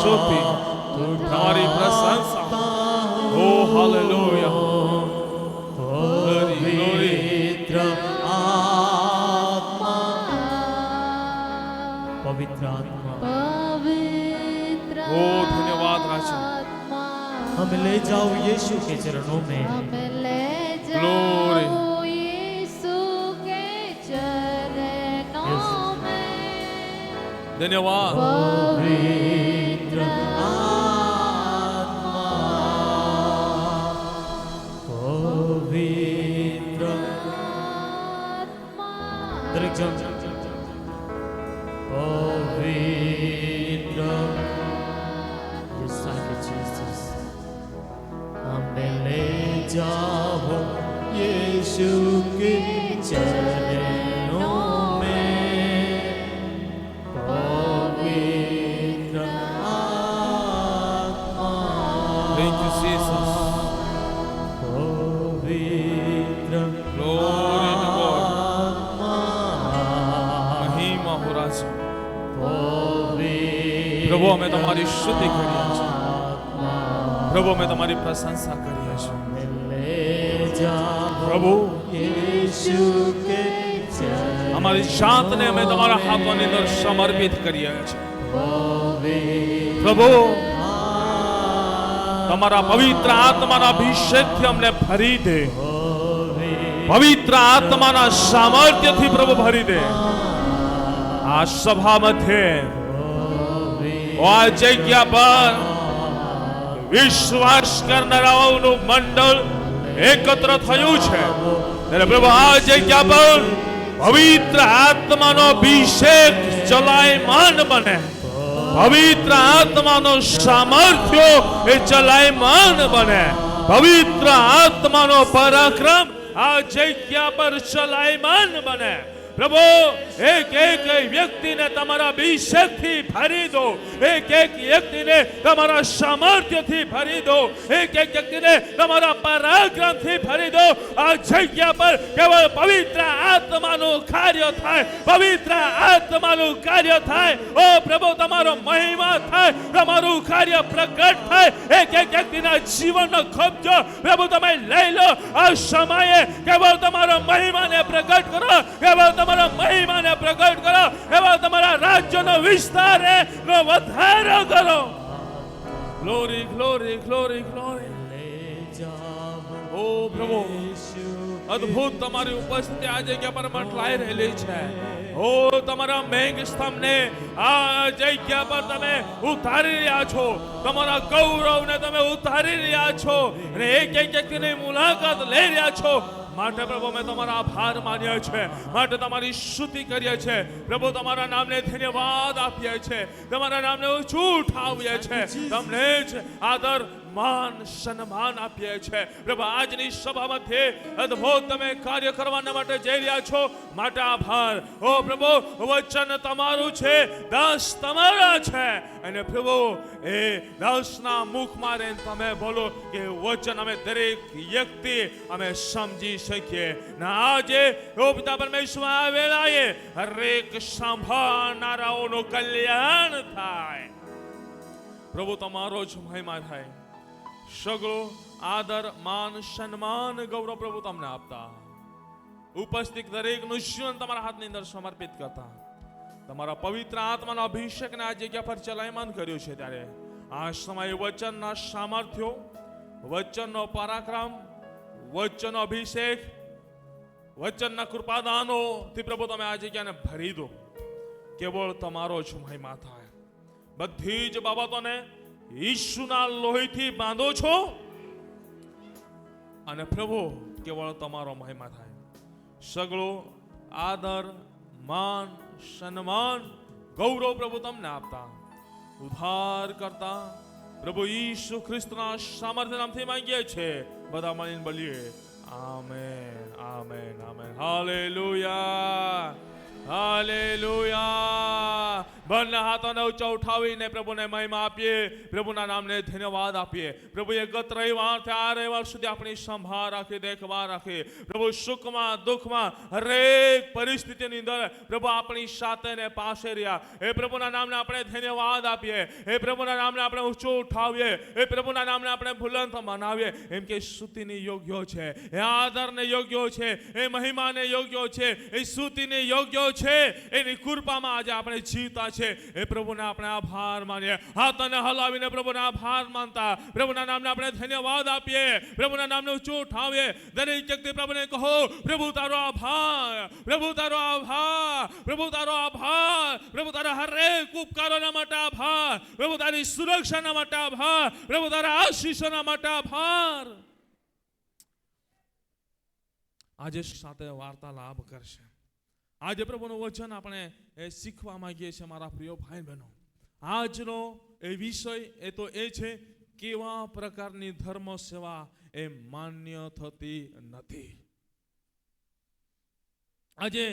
સ્તુતિ, તમારી પ્રશંસા. ઓ હાલેલુયા. પવિત્ર આત્મા, પવિત્ર આત્મા, ओ धन्यवाद राजा. हमें ले जाओ यीशु के चरणों में, हमें ले जाओ Glory. यीशु के चरणों में. धन्यवाद. पवित्र आत्मा, पवित्र आत्मा. दरेक जन पवित्र. Yes, thank you, Jesus. हमें ले जाओ यीशु के चरणों में, पवित्र आत्मा, Thank you, Jesus. पवित्र Glory to God. आत्मा, महिमा हो राजा. पवित्र प्रभु અમે તમારી સ્તુતિ કરીએ છીએ. પ્રભુ અમે તમારી પ્રશંસા કરીએ છીએ. ले जाओ પ્રભુ यीशु के चरणों અમારી જાતને અમે તમારા હાથોની અંદર સમર્પિત કરીએ છીએ. પ્રભુ તમારા પવિત્ર આત્માના અભિષેકથી અમને ભરી દે. પવિત્ર આત્માના સામર્થ્યથી પ્રભુ ભરી દે. આ સભા મધ્યે આ જગ્યા પર વિશ્વાસ કરનારાઓનું મંડળ એકત્ર થયું છે. ત્યારે પ્રભુ આ જગ્યા પર પવિત્ર આત્માનો અભિષેક ચલાયમાન બને. પવિત્ર આત્માનો સામર્થ્ય એ ચલાયમાન બને. પવિત્ર આત્માનો પરાક્રમ આ જગ્યા પર ચલાયમાન બને. પ્રભુ એક એક વ્યક્તિને તમારા અભિષેકથી ભરી દો. એક એક વ્યક્તિને તમારા સામર્થ્યથી ભરી દો. એક એક વ્યક્તિને તમારા પરાક્રમથી ભરી દો. આ જગ્યા પર કેવળ પવિત્ર આત્માનું કાર્ય થાય. પવિત્ર આત્માનું કાર્ય થાય. ઓ પ્રભુ તમારો મહિમા થાય. તમારું કાર્ય પ્રગટ થાય. એક એક વ્યક્તિના જીવનનો કબજો પ્રભુ તમે લઈ લો. આ સમયે કેવળ તમારો મહિમાને પ્રગટ કરો. કેવળ તમારા મહિમાને પ્રગટ કરો. એવા તમારા રાજ્યનો વિસ્તાર નો વધારો કરો. Glory glory glory glory. ઓ પ્રભુ અદ્ભુત તમારી ઉપસ્થિતિ આ જગ્યા પર મંડળાઈ રહેલી છે. ઓ તમારા મેઘ સ્તંભને આ જગ્યા પર તમે ઉતારી રહ્યા છો. તમારા ગૌરવને તમે ઉતારી રહ્યા છો અને એક એક વ્યક્તિની મુલાકાત લઈ રહ્યા છો. માટે પ્રભુ અમે તમારા આભાર માનીએ છીએ. માટે તમારી સ્તુતિ કરીએ છીએ. પ્રભુ તમારા નામને ધન્યવાદ આપીએ છીએ. તમારા નામને ઊંચું ઉઠાવીએ છીએ. તમને જ આદર માન સન્માન આપીએ છીએ. પ્રભુ આજની સભા મધ્યે અદ્ભુત તમે કાર્ય કરવાના માટે જઈ રહ્યા છો. માટે આભાર. ઓ પ્રભુ વચન તમારું છે, દાસ તમારા છે. અને પ્રભુ એ દાસના મુખમાં રહીને તમે બોલો કે વચન અમે દરેક વ્યક્તિ અમે સમજી શકીએ. ને આજે ઓ પિતા પરમેશ્વર આવેલા એ હરેક સાંભળનારાઓનું કલ્યાણ થાય. પ્રભુ તમારો જ મહિમા થાય. સગળો આદર માન સન્માન ગૌરવ પ્રભુ તમને આપતા. ઉપસ્થિત દરેકનું જીવન તમારા હાથની અંદર સમર્પિત કરતા. તમારા પવિત્ર આત્માનો અભિષેકને આ જગ્યા પર ચલાયમાન કર્યું છે. ત્યારે આ સમયે વચનના સામર્થ્યો, વચનનો પરાક્રમ, વચનનો અભિષેક, વચનના કૃપાદાનોથી પ્રભુ તમે આ જગ્યાને ભરી દો. કેવળ તમારો જ મહિમા થાય. બધી જ બાબતોને ઈશુના લોહીથી બાંધો છો અને પ્રભુ કેવળ તમારો મહિમા થાય. સગળો આદર માન સન્માન ગૌરવ પ્રભુ તમને આપતા ઉદ્ધાર કરતા પ્રભુ ઈસુ ખ્રિસ્તના સામર્થ્ય નામથી માંગીએ છીએ. બધા મળીને બોલીએ amen amen amen. Hallelujah hallelujah. બંને હાથોને ઊંચા ઉઠાવીને પ્રભુને મહિમા આપીએ, પ્રભુના નામને ધન્યવાદ આપીએ. પ્રભુએ ગત રવિવારથી આ રવિવાર સુધી આપણી સંભાળ રાખી, દેખભાળ રાખી. પ્રભુ સુખમાં દુઃખમાં હરેક પરિસ્થિતિની અંદર પ્રભુ આપણી સાથે ને પાસે રહ્યા. એ પ્રભુના નામને આપણે ધન્યવાદ આપીએ, એ પ્રભુના નામને આપણે ઊંચું ઉઠાવીએ, એ પ્રભુના નામને આપણે બુલંદ મનાવીએ. એમ કે સ્તુતિને યોગ્ય છે, એ આદરને યોગ્ય છે, એ મહિમાને યોગ્ય છે, એ સ્તુતિને યોગ્ય છે. એની કૃપામાં આજે આપણે જીવતા છે. એ પ્રભુને આપણે આભાર માનીએ. હાથને હલાવીને પ્રભુના આભાર માનતા પ્રભુના નામને આપણે ધન્યવાદ આપીએ, પ્રભુના નામને ઊંચું ઉઠાવીએ. દરેક વ્યક્તિ પ્રભુને કહો, પ્રભુ તારો આભાર, પ્રભુ તારો આભાર, પ્રભુ તારો આભાર, પ્રભુ તારા હરેક ઉપકારોના માટે આભાર, પ્રભુ તારી સુરક્ષાના માટે આભાર, પ્રભુ તારા આશીષોના માટે આભાર. આજે સાથે વાર્તાલાપ કરશે. આજે પ્રભુનું વચન આપણે શીખવા માંગીએ છીએ મારા પ્રિય ભાઈ બહેનો. આજનો એ વિષય એ તો એ છે, કેવા પ્રકારની ધર્મ સેવા એ માન્ય થતી નથી. આજે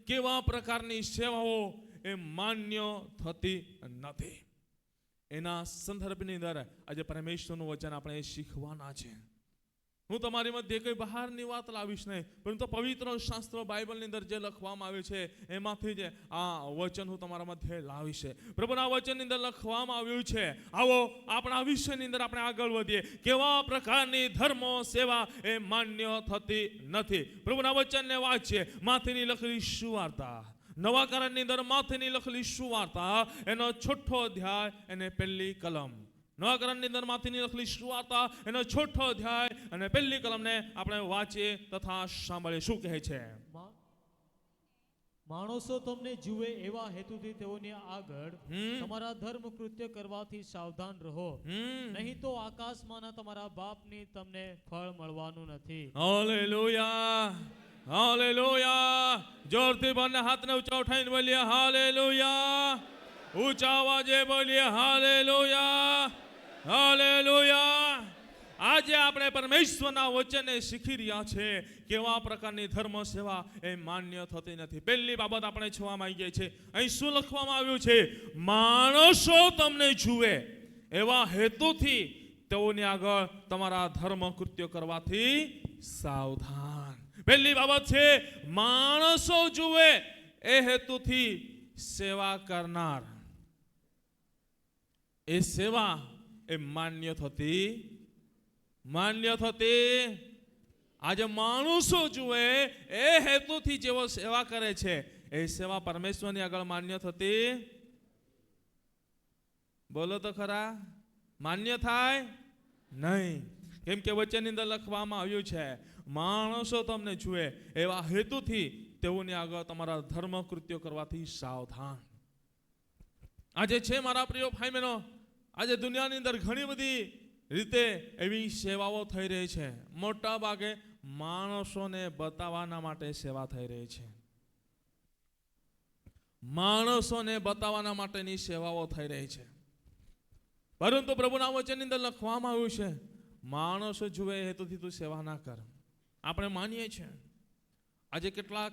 કેવા પ્રકારની સેવાઓ એ માન્ય થતી નથી, એના સંદર્ભની અંદર આજે પરમેશ્વરનું વચન આપણે શીખવાના છે. હું તમારી મધ્યે કોઈ બહારની વાત લાવીશ નહીં, પરંતુ પવિત્ર શાસ્ત્ર બાઇબલની અંદર જે લખવામાં આવ્યું છે એમાંથી જ આ વચન હું તમારા મધ્યે લાવીશ. પ્રભુના વચનની અંદર લખવામાં આવ્યું છે, આવો આપણા વિષયની અંદર આપણે આગળ વધીએ. કેવા પ્રકારની ધર્મ સેવા એ માન્ય થતી નથી. પ્રભુના વચનને વાંચીએ. માથેની લખેલી સુવાર્તા, નવા કરારની અંદર માથેની લખેલી સુવાર્તા, એનો 6 અધ્યાય અને 1 કલમ. નવા કરારની અંદર માથેની લખેલી સુવાર્તા, એનો 6 અધ્યાય અને 1 કલમને આપણે વાંચીએ તથા સાંભળીએ. શું કહે છે? માણસો તમને જુએ એવા હેતુથી તેઓની આગળ તમારા ધર્મ કૃત્ય કરવાથી સાવધાન રહો, નહીં તો આકાશમાંના તમારા બાપની તમને ફળ મળવાનું નથી. Hallelujah, hallelujah. જોરથી બંને હાથને ઊંચા ઉઠાવીને બોલીએ હાલેલુયા. ઊંચા અવાજે બોલીએ હાલેલુયા, હાલેલુયા. આજે આપણે પરમેશ્વરના વચને શીખી રહ્યા છે, કેવા પ્રકારની ધર્મ સેવા એ માન્ય થતી નથી. પહેલી બાબત આપણે જોવા માંગીએ છીએ, અહીં શું લખવામાં આવ્યું છે? માણસો તમને જુએ એવા હેતુથી તેઓની આગળ તમારા ધર્મ કૃત્ય કરવાથી સાવધાન. પહેલી બાબત છે, માણસો જુએ એ હેતુથી સેવા કરનાર, એ સેવા એ માન્ય થતી. આજે માણસો જુએ એ હેતુથી જેવો સેવા કરે છે, એ સેવા પરમેશ્વરની આગળ માન્ય થતી. બોલો તો ખરા, માન્ય થાય નહીં. કેમ કે વચનની અંદર લખવામાં આવ્યું છે, માણસો તમને જુએ એવા હેતુથી તેઓની આગળ તમારા ધર્મ કૃત્યો કરવાથી સાવધાન. આજે છે મારા પ્રિય ભાઈ બહેનો, આજે દુનિયાની અંદર ઘણી બધી રીતે એવી સેવાઓ થઈ રહી છે. મોટા ભાગે માણસોને બતાવવાના માટે સેવા થઈ રહી છે. માણસોને બતાવવાના માટેની સેવાઓ થઈ રહી છે. પરંતુ પ્રભુના વચનની અંદર લખવામાં આવ્યું છે, માણસો જુએ હેતુથી તું સેવા ના કર. આપણે માનીએ છીએ આજે કેટલાક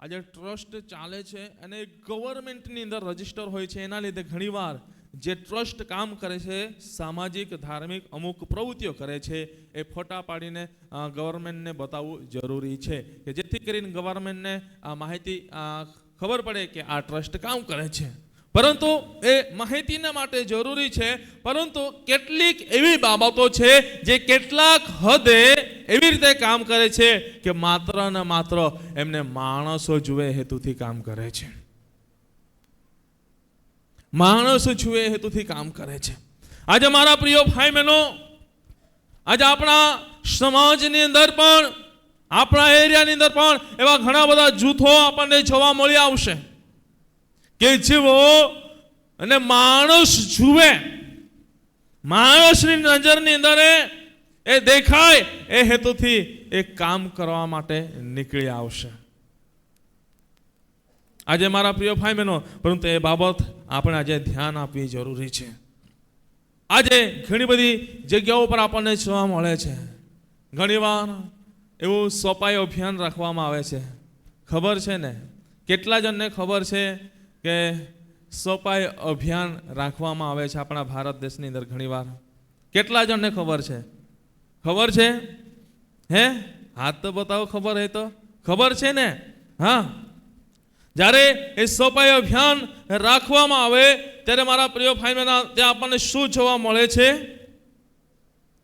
આજે ટ્રસ્ટ ચાલે છે અને ગવર્મેન્ટની અંદર રજીસ્ટર હોય છે. એના લીધે ઘણીવાર જે ટ્રસ્ટ કામ કરે છે, સામાજિક ધાર્મિક અમુક પ્રવૃત્તિઓ કરે છે, એ ફોટા પાડીને ગવર્મેન્ટને બતાવવું જરૂરી છે, કે જેથી કરીને ગવર્મેન્ટને આ માહિતી ખબર પડે કે આ ટ્રસ્ટ કામ કરે છે. પરંતુ એ માહિતીના માટે જરૂરી છે, પરંતુ કેટલીક એવી બાબતો છે જે કેટલાક હદે એવી રીતે કામ કરે છે કે માત્ર ને માત્ર એમને માણસો જુએ હેતુથી કામ કરે છે. માણસો જુએ હેતુથી કામ કરે છે. આજે મારા પ્રિય ભાઈ બહેનો, આજે આપણા સમાજની અંદર પણ, આપણા એરિયાની અંદર પણ એવા ઘણા બધા જૂથો આપણને જોવા મળી આવશે કે જેવો અને માણસ જુએ, માણસની નજરની અંદર એ દેખાય એ હેતુથી એ કામ કરવા માટે નીકળી આવશે. આજે મારા પ્રિય ભાઈ બહેનો, પરંતુ એ બાબત આપણે આજે ધ્યાન આપવી જરૂરી છે. આજે ઘણી બધી જગ્યાઓ પર આપણને જોવા મળે છે, ઘણીવાર એવું સફાઈ અભિયાન રાખવામાં આવે છે. ખબર છે ને, કેટલા જણને ખબર છે કે સફાઈ અભિયાન રાખવામાં આવે છે આપણા ભારત દેશની અંદર ઘણીવાર. કેટલા જણને ખબર છે? ખબર છે? હે, હાથ તો બતાવો. ખબર હે તો ખબર છે ને? હા, જ્યારે એ સફાઈ અભિયાન રાખવામાં આવે ત્યારે મારા પ્રિય ભાઈ બહેનો, ત્યાં આપણને શું જોવા મળે છે?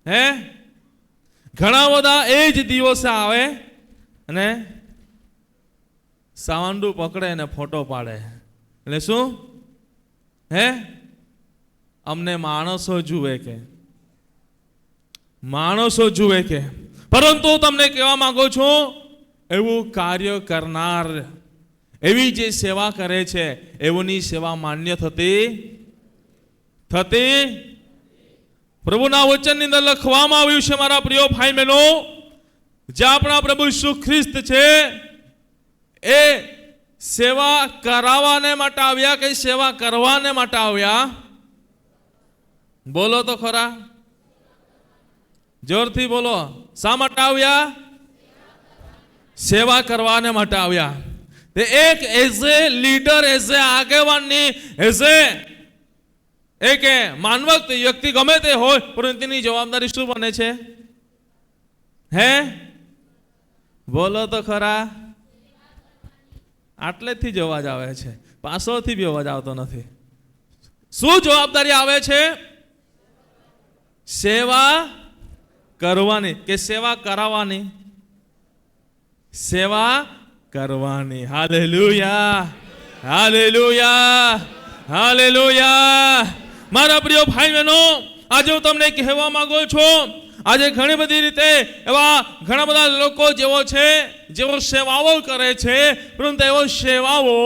હે, ઘણા બધા એ જ દિવસે આવે અને સાવંડું પકડે અને ફોટો પાડે. એટલે શું? હે, અમને માણસો જુએ કે માણસો જુએ કે. પરંતુ તમને કહેવા માંગુ છું, એવું કાર્ય કરનાર, એવી જે સેવા કરે છે, એવોની સેવા માન્ય થતી. પ્રભુના વચનની અંદર લખવામાં આવ્યું છે મારા પ્રિય ભાઈ બહેનો, જે આપણા પ્રભુ ઈસુ ખ્રિસ્ત છે એ સેવા કરાવવાને માટે આવ્યા કે સેવા કરવાને માટે આવ્યા? બોલો તો ખરા, જોરથી બોલો. શા માટે આવ્યા? સેવા કરવાને માટે આવ્યા. તે એક as a leader, as a આગેવાનની, એઝ એ કે માનવક વ્યક્તિ ગમે તે હોય, પરંતુ તેની જવાબદારી શું બને છે? હે, બોલો તો ખરા. આટલેથી જ અવાજ આવે છે, પાછળથી બી અવાજ આવતો નથી. શું જવાબદારી આવે છે? સેવા કરવાની કે સેવા કરાવવાની? સેવા કરવાની. Hallelujah, hallelujah, hallelujah. મારા પ્રિય ભાઈ બહેનો, આજે હું તમને કહેવા માંગુ છું, આજે ઘણી બધી રીતે એવા ઘણા બધા લોકો જેવો છે, જેઓ સેવાઓ કરે છે, પરંતુ એવો સેવાઓ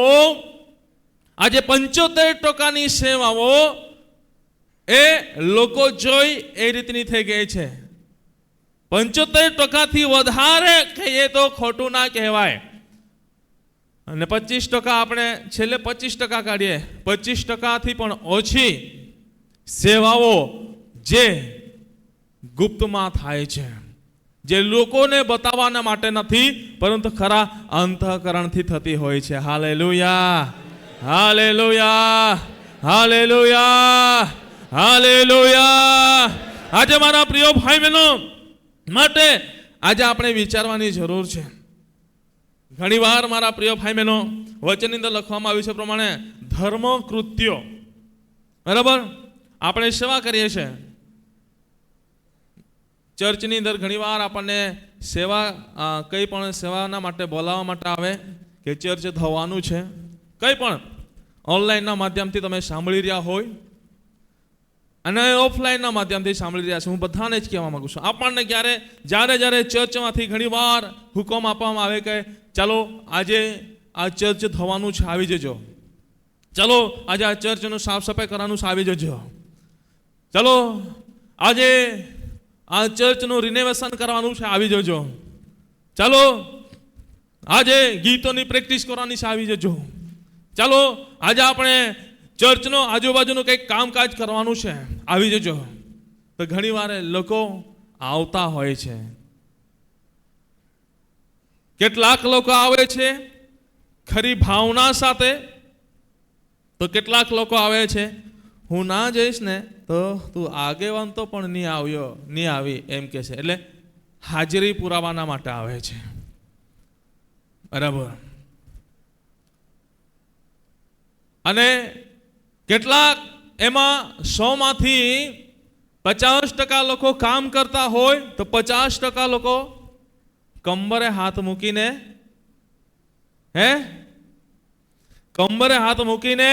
આજે 75% સેવાઓ એ લોકો જોઈ એ રીતની થઈ ગઈ છે. 75%થી વધારે કહીએ તો ખોટું ના કહેવાય. અને 25% આપણે છેલ્લે 25% કાઢીએ, 25%થી પણ ઓછી સેવાઓ જે ગુપ્તમાં થાય છે, જે લોકોને બતાવવાના માટે નથી, પરંતુ ખરા અંતઃકરણથી થતી હોય છે. Hallelujah, hallelujah, hallelujah, hallelujah. આજે મારા પ્રિય ભાઈ બહેનો માટે આજે આપણે વિચારવાની જરૂર છે. ઘણી વાર મારા પ્રિય ભાઈ બહેનો, વચનની અંદર લખવામાં આવ્યું છે પ્રમાણે ધર્મ કૃત્યો, બરાબર, આપણે સેવા કરીએ છીએ. ચર્ચની અંદર ઘણીવાર આપણને સેવા કંઈ પણ સેવાના માટે બોલાવવા માટે આવે કે ચર્ચ થવાનું છે. કંઈ પણ ઓનલાઈનના માધ્યમથી તમે સાંભળી રહ્યા હોય અને ઓફલાઈનના માધ્યમથી સાંભળી રહ્યા છો, હું બધાને જ કહેવા માંગુ છું, આપણને જ્યારે ચર્ચમાંથી ઘણીવાર હુકમ આપવામાં આવે કે ચાલો આજે આ ચર્ચ થવાનું છે, આવી જજો. ચાલો આજે આ ચર્ચનું સાફ સફાઈ કરવાનું છે, આવી જજો. ચાલો આજે આ ચર્ચનું રિનોવેશન કરવાનું છે, આવી જજો. ચાલો આજે ગીતોની પ્રેક્ટિસ કરવાની છે, આવી જજો. ચાલો આજે આપણે ચર્ચનો આજુબાજુનું કંઈક કામકાજ કરવાનું છે, આવી જજો. તો ઘણી વાર લોકો આવતા હોય છે. કેટલાક લોકો આવે છે ખરી ભાવના સાથે, તો કેટલાક લોકો આવે છે હું ના જઈશ ને તો તું આગેવાન તો પણ નહીં આવી એમ કે છે. એટલે હાજરી પુરાવાના માટે આવે છે, બરાબર. અને કેટલાક એમાં 100માંથી 50% લોકો કામ કરતા હોય તો 50% લોકો કંબરે હાથ મૂકીને, કંબરે હાથ મૂકીને,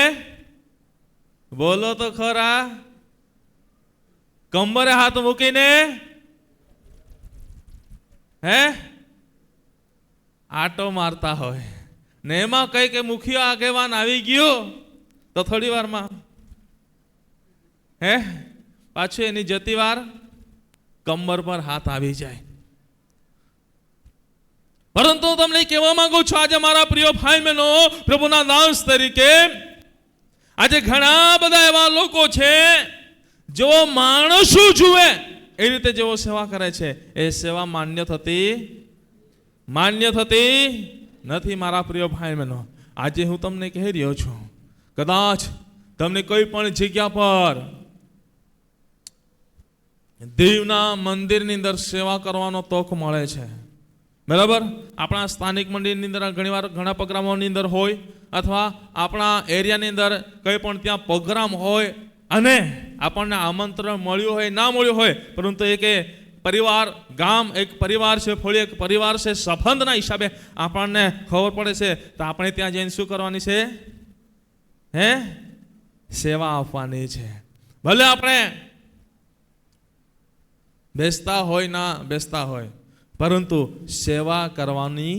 બોલો તો ખરા, કંબરે હાથ મૂકીને આટો મારતા હોય ને. એમાં કઈ કે મુખ્ય આગેવાન આવી ગયો તો થોડી વારમાં પાછું એની જતી વાર કમર પર હાથ આવી જાય. પરંતુ તમને કહેવા માંગુ છું, આજે મારા પ્રિય ભાઈ બહેનો, પ્રભુના દાસ તરીકે આજે ઘણા બધા એવા લોકો છે જેઓ માણસો જુએ એ રીતે જેઓ સેવા કરે છે, એ સેવા માન્ય થતી નથી. મારા પ્રિય ભાઈ બહેનો, આજે હું તમને કહી રહ્યો છું, કદાચ તમને કોઈ પણ જગ્યા પર દેવના મંદિરની અંદર સેવા કરવાનો તક મળે છે, બરાબર? આપણા સ્થાનિક મંદિરની અંદર ઘણીવાર ઘણા પ્રોગ્રામોની અંદર હોય, અથવા આપણા એરિયાની અંદર કંઈ પણ ત્યાં પ્રોગ્રામ હોય અને આપણને આમંત્રણ મળ્યું હોય ના મળ્યું હોય, પરંતુ એક પરિવાર, ગામ એક પરિવાર છે, ફળી એક પરિવાર છે, સંબંધના હિસાબે આપણને ખબર પડે છે, તો આપણે ત્યાં જઈને શું કરવાની છે? સેવા આપવાની છે. ભલે આપણે બેસતા હોય ના બેસતા હોય, પરંતુ સેવા કરવાની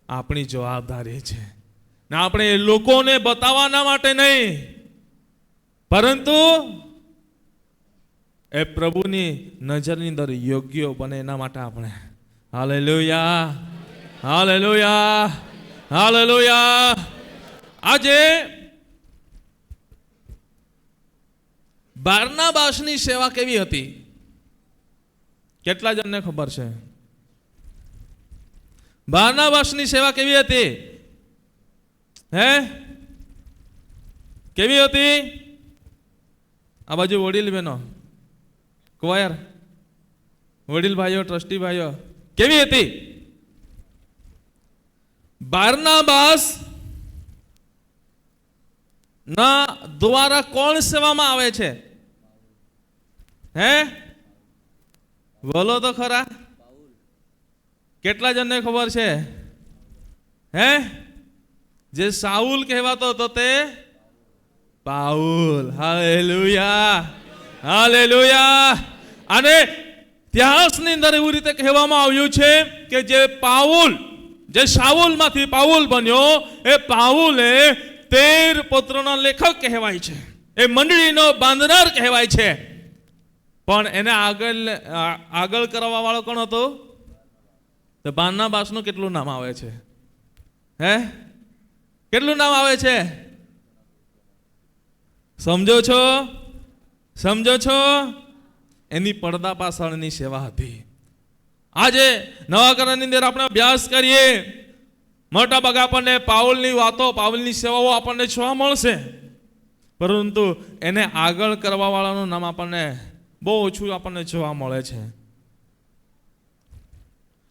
આપણી જવાબદારી છે. ને આપણે લોકોને બતાવવાના માટે નહીં, પરંતુ એ પ્રભુની નજરની અંદર યોગ્ય બને એના માટે આપણે. Hallelujah, hallelujah, hallelujah. આજે બારનાબાસની સેવા કેવી હતી? કેટલા જણને ખબર છે? બારનાબાસની સેવા કેવી હતી? કેવી હતી? આ બાજુ વડીલ બહેનો, ક્વાયર, વડીલ ભાઈઓ, ટ્રસ્ટી ભાઈઓ, કેવી હતી? બારનાબાસ ના દ્વારા કોણ સેવામાં આવે છે? બોલો તો ખરા. કેટલા જણને ખબર છે? જે સાઉલ કહેવાતો હતો તે પાઉલ. Hallelujah, hallelujah. અને ઇતિહાસની અંદર એવું રીતે કહેવામાં આવ્યું છે કે જે પાઉલ, જે સાઉલમાંથી પાઉલ બન્યો, એ પાઉલે 13 પત્રોનો લેખક કહેવાય છે, એ મંડળીનો બાંધનાર કહેવાય છે. પણ એને આગળ કરવા વાળો કોણ હતો? તો બારનાબાસનું કેટલું નામ આવે છે? કેટલું નામ આવે છે? સમજો છો? સમજો છો? એની પડદા પાછળની સેવા હતી. આજે નવા કરારની અંદર આપણે અભ્યાસ કરીએ, મોટા ભાગે આપણને પાઉલની વાતો, પાઉલની સેવાઓ આપણને જોવા મળશે, પરંતુ એને આગળ કરવા વાળાનું નામ આપણને બહુ ઓછું આપણને જોવા મળે છે.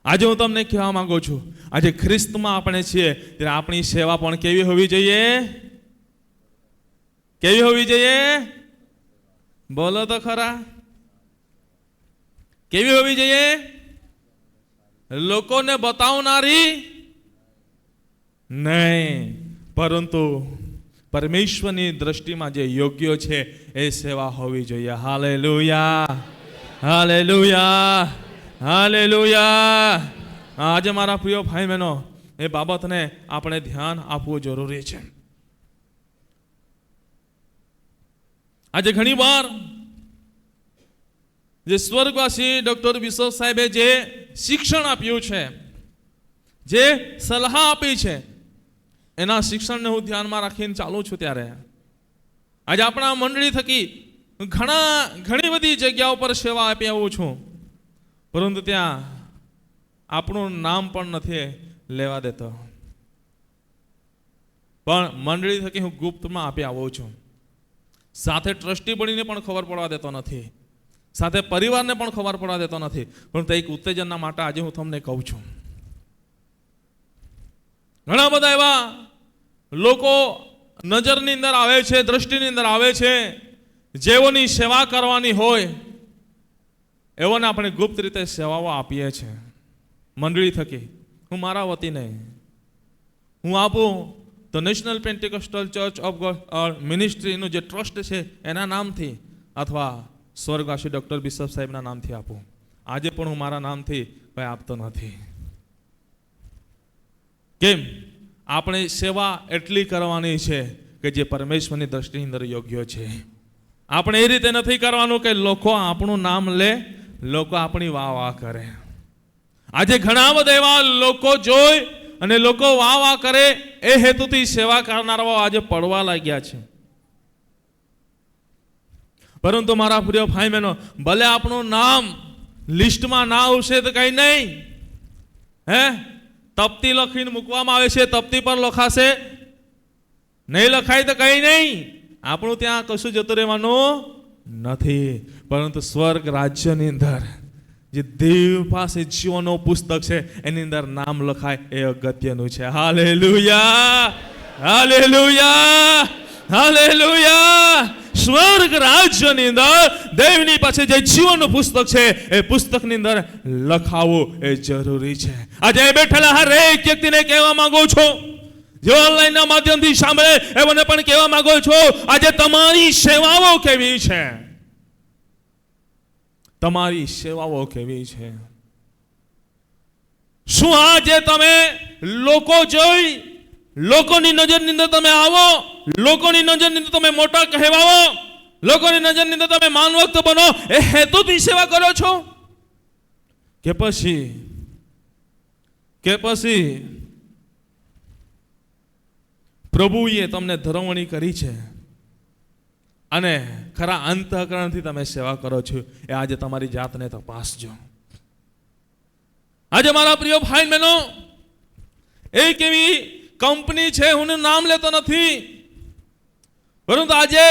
આજે હું તમને કહેવા માંગુ છું, આજે ખ્રિસ્તમાં આપણે છીએ ત્યારે આપણી સેવા પણ કેવી હોવી જોઈએ? કેવી હોવી જોઈએ? બોલો તો ખરા. કેવી હોવી જોઈએ? લોકોને બતાવનારી નહીં, પરંતુ પરમેશ્વરની દ્રષ્ટિમાં જે યોગ્ય છે એ સેવા હોવી જોઈએ. Hallelujah, hallelujah, hallelujah. આજે મારા પ્રિય ભાઈ બહેનો, એ બાબતને આપણે ધ્યાન આપવું જરૂરી છે. આજે ઘણી વાર જે સ્વર્ગવાસી ડોક્ટર બિશપ સાહેબે જે શિક્ષણ આપ્યું છે, જે સલાહ આપી છે, એના શિક્ષણને હું ધ્યાનમાં રાખીને ચાલું છું, ત્યારે આજે આપણા મંડળી થકી ઘણી બધી જગ્યાઓ પર સેવા આપી આવું છું, પરંતુ ત્યાં આપણું નામ પણ નથી લેવા દેતો. પણ મંડળી થકી હું ગુપ્તમાં આપી આવું છું. સાથે ટ્રસ્ટી બનીને પણ ખબર પડવા દેતો નથી, સાથે પરિવારને પણ ખબર પડવા દેતો નથી, પરંતુ એક ઉત્તેજનના માટે આજે હું તમને કહું છું. ઘણા બધા એવા લોકો નજરની અંદર આવે છે, દ્રષ્ટિની અંદર આવે છે, જેઓની સેવા કરવાની હોય એઓને આપણે ગુપ્ત રીતે સેવાઓ આપીએ છીએ મંડળી થકી. હું મારા વતી નહીં, હું આપું તો નેશનલ પેન્ટિકોસ્ટલ ચર્ચ ઓફ ગોડ મિનિસ્ટ્રીનું જે ટ્રસ્ટ છે એના નામથી, અથવા સ્વર્ગવાસી ડૉક્ટર બિશપ સાહેબના નામથી આપું. આજે પણ હું મારા નામથી કંઈ આપતો નથી. કેમ? આપણે સેવા એટલી કરવાની છે કે જે પરમેશ્વરની દ્રષ્ટિની અંદર યોગ્ય છે. આપણે એ રીતે નથી કરવાનું કે લોકો આપણું નામ લે, લોકો આપણી વાહ કરે. આજે ઘણા બધા એવા લોકો જોઈ અને લોકો વાહ કરે એ હેતુથી સેવા કરનારાઓ આજે પડવા લાગ્યા છે. પરંતુ મારા પ્રિય ભાઈ બહેનો, ભલે આપણું નામ લિસ્ટમાં ના આવશે તો કઈ નહીં, તપતી લખીને મૂકવામાં આવે છે, તપતી પર લખાશે નહીં લખાય તો કઈ નહીં, આપણું ત્યાં કશું જતું રહેવાનું નથી, પરંતુ સ્વર્ગ રાજ્યની અંદર જે દેવ પાસે જીવનનું પુસ્તક છે એની અંદર નામ લખાય એ અગત્યનું છે. Hallelujah, hallelujah, hallelujah. સ્વર્ગ રાજ્યની અંદર દેવની પાસે જે જીવનનું પુસ્તક છે એ પુસ્તકની અંદર લખાવવું એ જરૂરી છે. આજે બેઠેલા હરેક વ્યક્તિને કહેવા માંગુ છું, જે ઓનલાઈનના માધ્યમથી સાંભળે એમને પણ કહેવા માંગુ છું, આજે તમારી સેવાઓ કેવી છે? તમારી સેવાઓ કેવી છે? શું આજે તમે લોકો જોઈ, લોકોની નજરની અંદર તમે આવો, લોકોની નજરની અંદર તમે મોટા કહેવાઓ, લોકોની નજરની અંદર તમે માનવક્ત બનો એ હેતુથી સેવા કરો છો? કે પછી પ્રભુએ તમને ધરવણી કરી છે અને ખરા અંતઃકરણથી તમે સેવા કરો છો? એ આજે તમારી જાતને તપાસજો. આજે મારા પ્રિય ભાઈ બહેનો, એક એવી કંપની છે, હું નામ લેતો નથી, પરંતુ આજે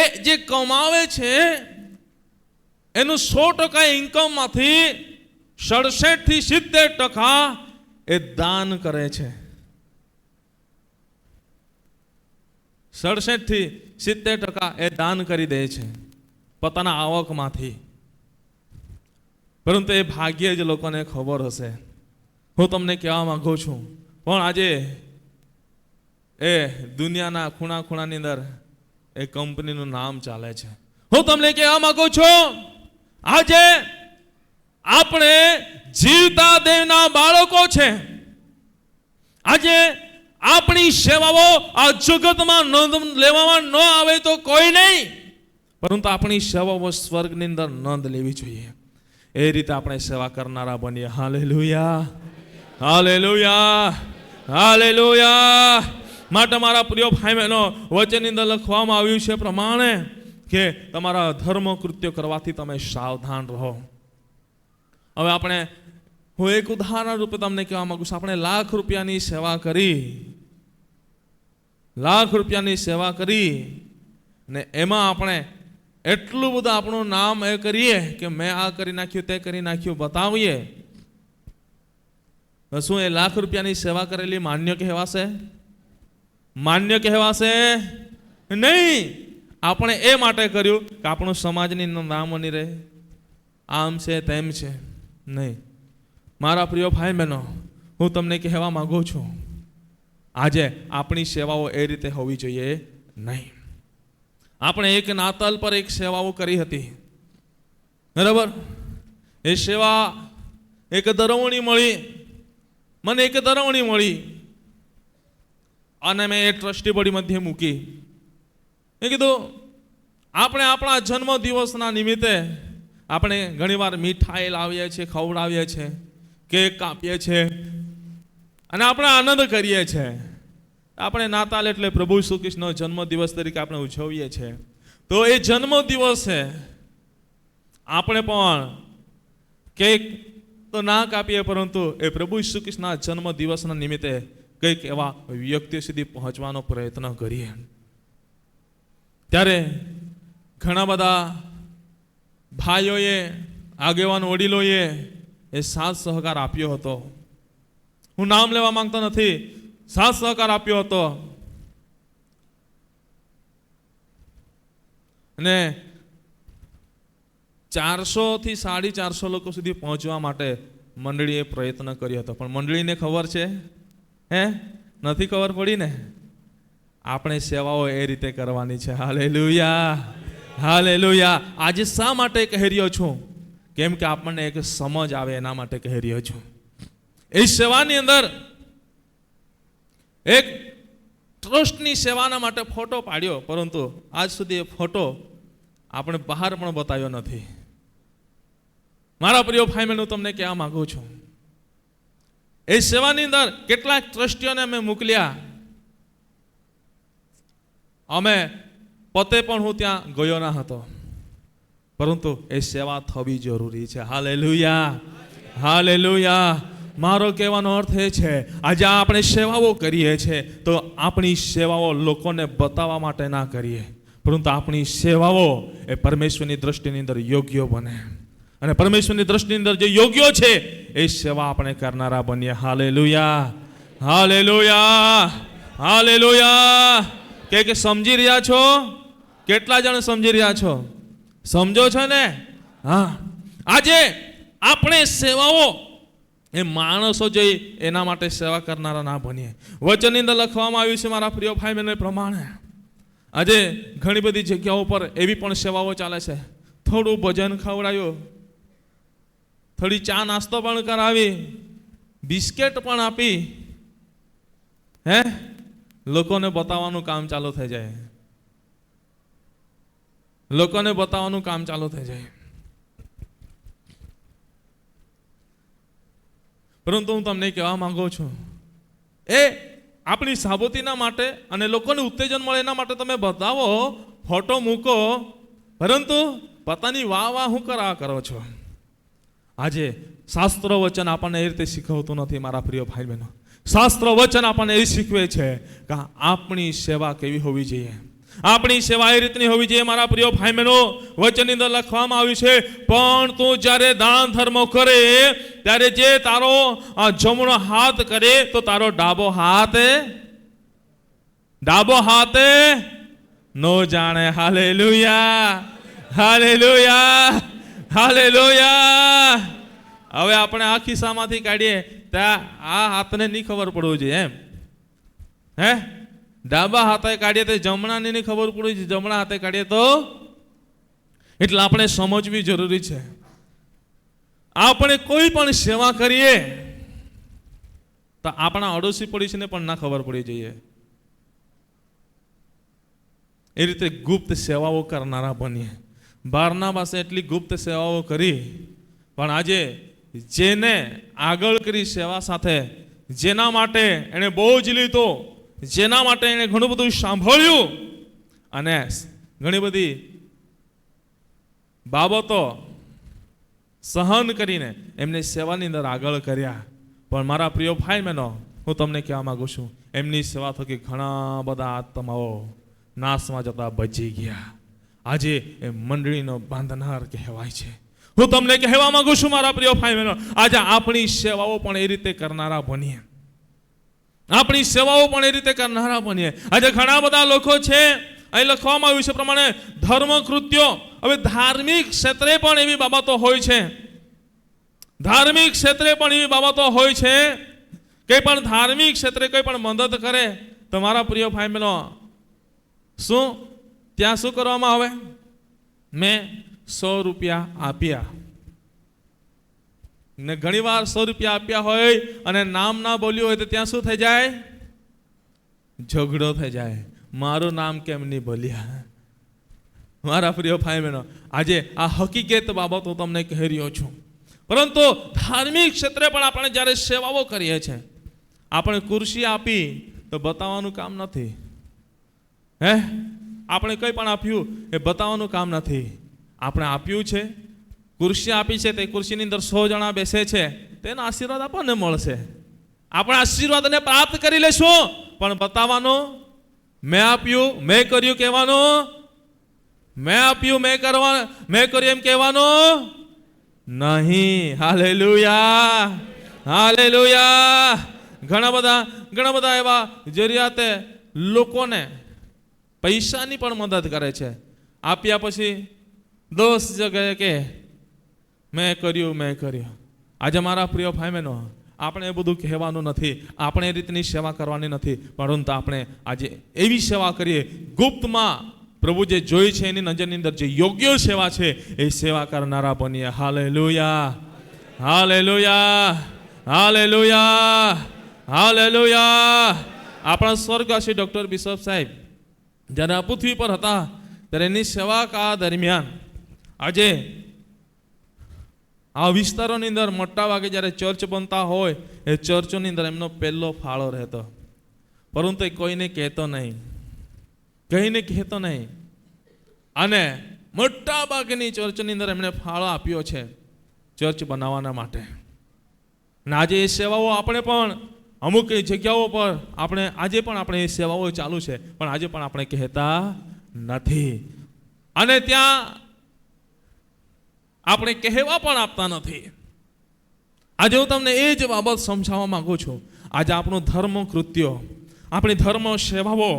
એ જે કમાવે છે એનું 100% ઇન્કમમાંથી 67 થી 70% એ દાન કરે છે. 67 થી 70% એ દાન કરી દે છે પોતાના આવકમાંથી. પરંતુ એ ભાગ્ય જ લોકોને ખબર હશે. હું તમને કહેવા માંગુ છું, પણ આજે એ દુનિયાના ખૂણા ખૂણાની અંદર એ કંપનીનું નામ ચાલે છે. હું તમને કહેવા માંગુ છું, આજે આપણે જીવતા દેવના બાળકો છે. આજે આપણી સેવાઓ આ જગતમાં નોંધ લેવામાં ન આવે તો કોઈ નહીં, પરંતુ આપણી સેવાઓ સ્વર્ગની અંદર નોંધ લેવી જોઈએ. એ રીતે આપણે સેવા કરનારા બનીએ. Hallelujah, hallelujah, hallelujah. માટે મારા પ્રિય ભાઈ બહેનો, વચનની અંદર લખવામાં આવ્યું છે પ્રમાણે કે તમારા ધર્મ કૃત્ય કરવાથી તમે સાવધાન રહો. હવે હું એક ઉદાહરણ રૂપે તમને કહેવા માંગુ છું. આપણે લાખ રૂપિયાની સેવા કરી ને એમાં આપણે એટલું બધું આપણું નામ એ કરીએ કે મેં આ કરી નાખ્યું, તે કરી નાખ્યું બતાવીએ, શું એ લાખ રૂપિયાની સેવા કરેલી માન્ય કહેવાશે? માન્ય કહેવાશે નહીં. આપણે એ માટે કર્યું કે આપણું સમાજની નામ બની રહે, આમ છે તેમ છે, નહીં. મારા પ્રિય ભાઈ બહેનો, હું તમને કહેવા માંગુ છું, આજે આપણી સેવાઓ એ રીતે હોવી જોઈએ નહીં. આપણે એક નાતાલ પર એક સેવાઓ કરી હતી, બરાબર? એ સેવા એક દરવણી મળી, મને એક દરવણી મળી અને મેં એ ટ્રસ્ટી બોડી મધ્યે મૂકી. મેં કીધું, આપણે આપણા જન્મ દિવસના નિમિત્તે આપણે ઘણીવાર મીઠાઈ લાવીએ છીએ, ખવડાવીએ છીએ, કેક કાપીએ છીએ અને આપણે આનંદ કરીએ છીએ. આપણે નાતાલ એટલે પ્રભુ ઈસુ ખ્રિસ્તનો જન્મદિવસ તરીકે આપણે ઉજવીએ છીએ. તો એ જન્મદિવસે આપણે પણ કેક તો ના કાપીએ, પરંતુ એ પ્રભુ ઈસુ ખ્રિસ્તના જન્મદિવસના નિમિત્તે કંઈક એવા વ્યક્તિઓ સુધી પહોંચવાનો પ્રયત્ન કરીએ. ત્યારે ઘણા બધા ભાઈઓએ, આગેવાન વડીલોએ એ સાથ સહકાર આપ્યો હતો. હું નામ લેવા માંગતો નથી, સાથ સહકાર આપ્યો હતો. અને 400 થી 450 લોકો સુધી પહોંચવા માટે મંડળીએ પ્રયત્ન કર્યો હતો. પણ મંડળીને ખબર છે? નથી ખબર પડી ને? આપણે સેવાઓ એ રીતે કરવાની છે. Hallelujah, hallelujah. આજે શા માટે કહી રહ્યો છું? કેમ કે આપણને એક સમજ આવે એના માટે કહી રહ્યો છું. એ સેવાની અંદર એક ટ્રસ્ટની સેવાના માટે ફોટો પાડ્યો, પરંતુ આજ સુધી એ ફોટો આપણે બહાર પણ બતાવ્યો નથી. મારા પ્રિય ભાઈ બહેનો, તમને કહેવા માંગુ છું, એ સેવાની અંદર કેટલાક ટ્રસ્ટીઓને અમે મોકલ્યા. અમે પોતે પણ હું ત્યાં ગયો ના હતો, પરંતુ એ સેવા થવી જરૂરી છે. Hallelujah, hallelujah. મારો કહેવાનો અર્થ એ છે, આજે આપણે સેવાઓ કરીએ છીએ તો આપણી સેવાઓ લોકોને બતાવવા માટે ના કરીએ, પરંતુ આપણી સેવાઓ એ પરમેશ્વરની દ્રષ્ટિની અંદર યોગ્ય બને, અને પરમેશ્વરની દ્રષ્ટિની અંદર જે યોગ્ય છે એ સેવા આપણે કરનારા બનીએ. Hallelujah, hallelujah, hallelujah. કે સમજી રહ્યા છો? કેટલા જણ સમજી રહ્યા છો? સમજો છો ને? હા. આજે આપણે સેવાઓ એ માણસો જે એના માટે સેવા કરનારા ના બનીએ. વચનની અંદર લખવામાં આવ્યું છે મારા પ્રિય ભાઈ બહેનો પ્રમાણે, આજે ઘણી બધી જગ્યાઓ પર એવી પણ સેવાઓ ચાલે છે. થોડું ભજન ખવડાવ્યું, થોડી ચા નાસ્તો પણ કરાવી, બિસ્કેટ પણ આપી, હે, લોકોને બતાવવાનું કામ ચાલુ થઈ જાય. લોકોને બતાવવાનું કામ ચાલુ થઈ જાય. પરંતુ હું તમને કહેવા માંગુ છું, એ આપણી સાબુતીના માટે અને લોકોને ઉત્તેજન મળે એના માટે તમે બતાવો, ફોટો મૂકો, પરંતુ પોતાની વાહ હું કરો છો. આજે શાસ્ત્ર વચન આપણને એ રીતે શીખવતું નથી મારા પ્રિય ભાઈ બહેનો. શાસ્ત્ર વચન આપણને એ શીખવે છે કે આપણી સેવા કેવી હોવી જોઈએ. આપણી સેવા એ રીતની હોવી જોઈએ મારા પ્રિય ભાઈ બહેનો. વચનની અંદર લખવામાં આવ્યું છે, પણ તું જ્યારે દાન ધર્મ કરે ત્યારે જે તારો જમણો હાથ કરે તો તારો ડાબો હાથે નો જાણે. Hallelujah, hallelujah, hallelujah. હવે આપણે આ ખિસ્સામાંથી કાઢીએ ત્યાં આ હાથને નહીં ખબર પડવું જોઈએ એમ, હે, ડાબા હાથે કાઢીએ તો જમણાની નહીં ખબર પડવી જોઈએ, જમણા હાથે કાઢીએ તો. એટલે આપણે સમજવી જરૂરી છે. આપણે કોઈ પણ સેવા કરીએ તો આપણા અડોશી પડોશીને પણ ના ખબર પડી જોઈએ. એ રીતે ગુપ્ત સેવાઓ કરનારા બનીએ. બારનાબાસે એટલી ગુપ્ત સેવાઓ કરી, પણ આજે જેને આગળ કરી સેવા સાથે, જેના માટે એણે બોજ લીધો, જેના માટે એણે ઘણું બધું સાંભળ્યું અને ઘણી બધી બાબતો સહન કરીને એમને સેવાની અંદર આગળ કર્યા. પણ મારા પ્રિય ભાઈ બહેનો, હું તમને કહેવા માંગુ છું, એમની સેવા થકી ઘણા બધા આત્માઓ નાશમાં જતા બચી ગયા. આજે એ મંડળીનો બાંધનાર કહેવાય છે. હું તમને કહેવા માંગુ છું મારા પ્રિય ભાઈ બહેનો, આજે આપણી સેવાઓ પણ એ રીતે કરનારા બનીએ. આપણી સેવાઓ પણ એ રીતે કરનારા બનીએ. આજે ઘણા બધા લોકો છે, અહીં લખવામાં આવ્યું છે પ્રમાણે ધર્મ કૃત્યો. હવે ધાર્મિક ક્ષેત્રે પણ એવી બાબતો હોય છે, ધાર્મિક ક્ષેત્રે પણ એવી બાબતો હોય છે. કંઈ પણ ધાર્મિક ક્ષેત્રે કંઈ પણ મદદ કરે તો મારા પ્રિય ભાઈ બહેનો, શું ત્યાં શું કરવામાં આવે? મેં 100 રૂપિયા આપ્યા ને ઘણી વાર 100 રૂપિયા આપ્યા હોય અને નામ ના બોલ્યું હોય તો ત્યાં શું થઈ જાય? ઝઘડો થઈ જાય. મારું નામ કેમ નહીં બોલ્યા? મારા પ્રિય ભાઈ બહેનો, આજે આ હકીકત બાબત હું તમને કહી રહ્યો છું. પરંતુ ધાર્મિક ક્ષેત્રે પણ આપણે જ્યારે સેવાઓ કરીએ છીએ, આપણે ખુરશી આપી તો બતાવવાનું કામ નથી, હે, આપણે કંઈ પણ આપ્યું એ બતાવવાનું કામ નથી. આપણે આપ્યું છે, ખુરશી આપી છે, તે ખુરશીની અંદર 100 જણા બેસે છે, તેનો આશીર્વાદ આપણને મળશે. આપણે આશીર્વાદને પ્રાપ્ત કરી લેશું, પણ બતાવવાનું, મેં આપ્યું, મેં કર્યું કહેવાનું, મેં આપ્યું, મેં કર્યું એમ કહેવાનું નહીં. Hallelujah, hallelujah. ઘણા બધા એવા જરૂરિયાતે લોકોને પૈસાની પણ મદદ કરે છે. આપ્યા પછી 10 જગ્યાએ કે મેં કર્યું. આજે મારા પ્રિય ભાઈ બહેનો, આપણે એ બધું કહેવાનું નથી, આપણે એ રીતની સેવા કરવાની નથી, પરંતુ આપણે આજે એવી સેવા કરીએ ગુપ્તમાં. પ્રભુ જે જોઈ છે એની નજરની અંદર જે યોગ્ય સેવા છે એ સેવા કરનારા બનીએ. Hallelujah, hallelujah, hallelujah, hallelujah. આપણા સ્વર્ગવાસી ડૉક્ટર બિશપ સાહેબ જ્યારે આ પૃથ્વી પર હતા ત્યારે એની સેવા કાળ દરમિયાન આજે આ વિસ્તારોની અંદર મોટા ભાગે જ્યારે ચર્ચ બનતા હોય એ ચર્ચોની અંદર એમનો પહેલો ફાળો રહેતો, પરંતુ એ કોઈને કહેતો નહીં. અને મોટા ભાગની ચર્ચની અંદર એમણે ફાળો આપ્યો છે ચર્ચ બનાવવાના માટે. અને આજે એ સેવાઓ આપણે પણ અમુક જગ્યાઓ પર આજે પણ આપણે એ સેવાઓ ચાલુ છે, પણ આજે પણ આપણે કહેતા નથી અને ત્યાં આપણે કહેવા પણ આપતા નથી. આજે હું તમને એ જ બાબત સમજાવવા માંગુ છું. આજે આપણું ધર્મ કૃત્યો, આપણી ધર્મ સેવાઓ,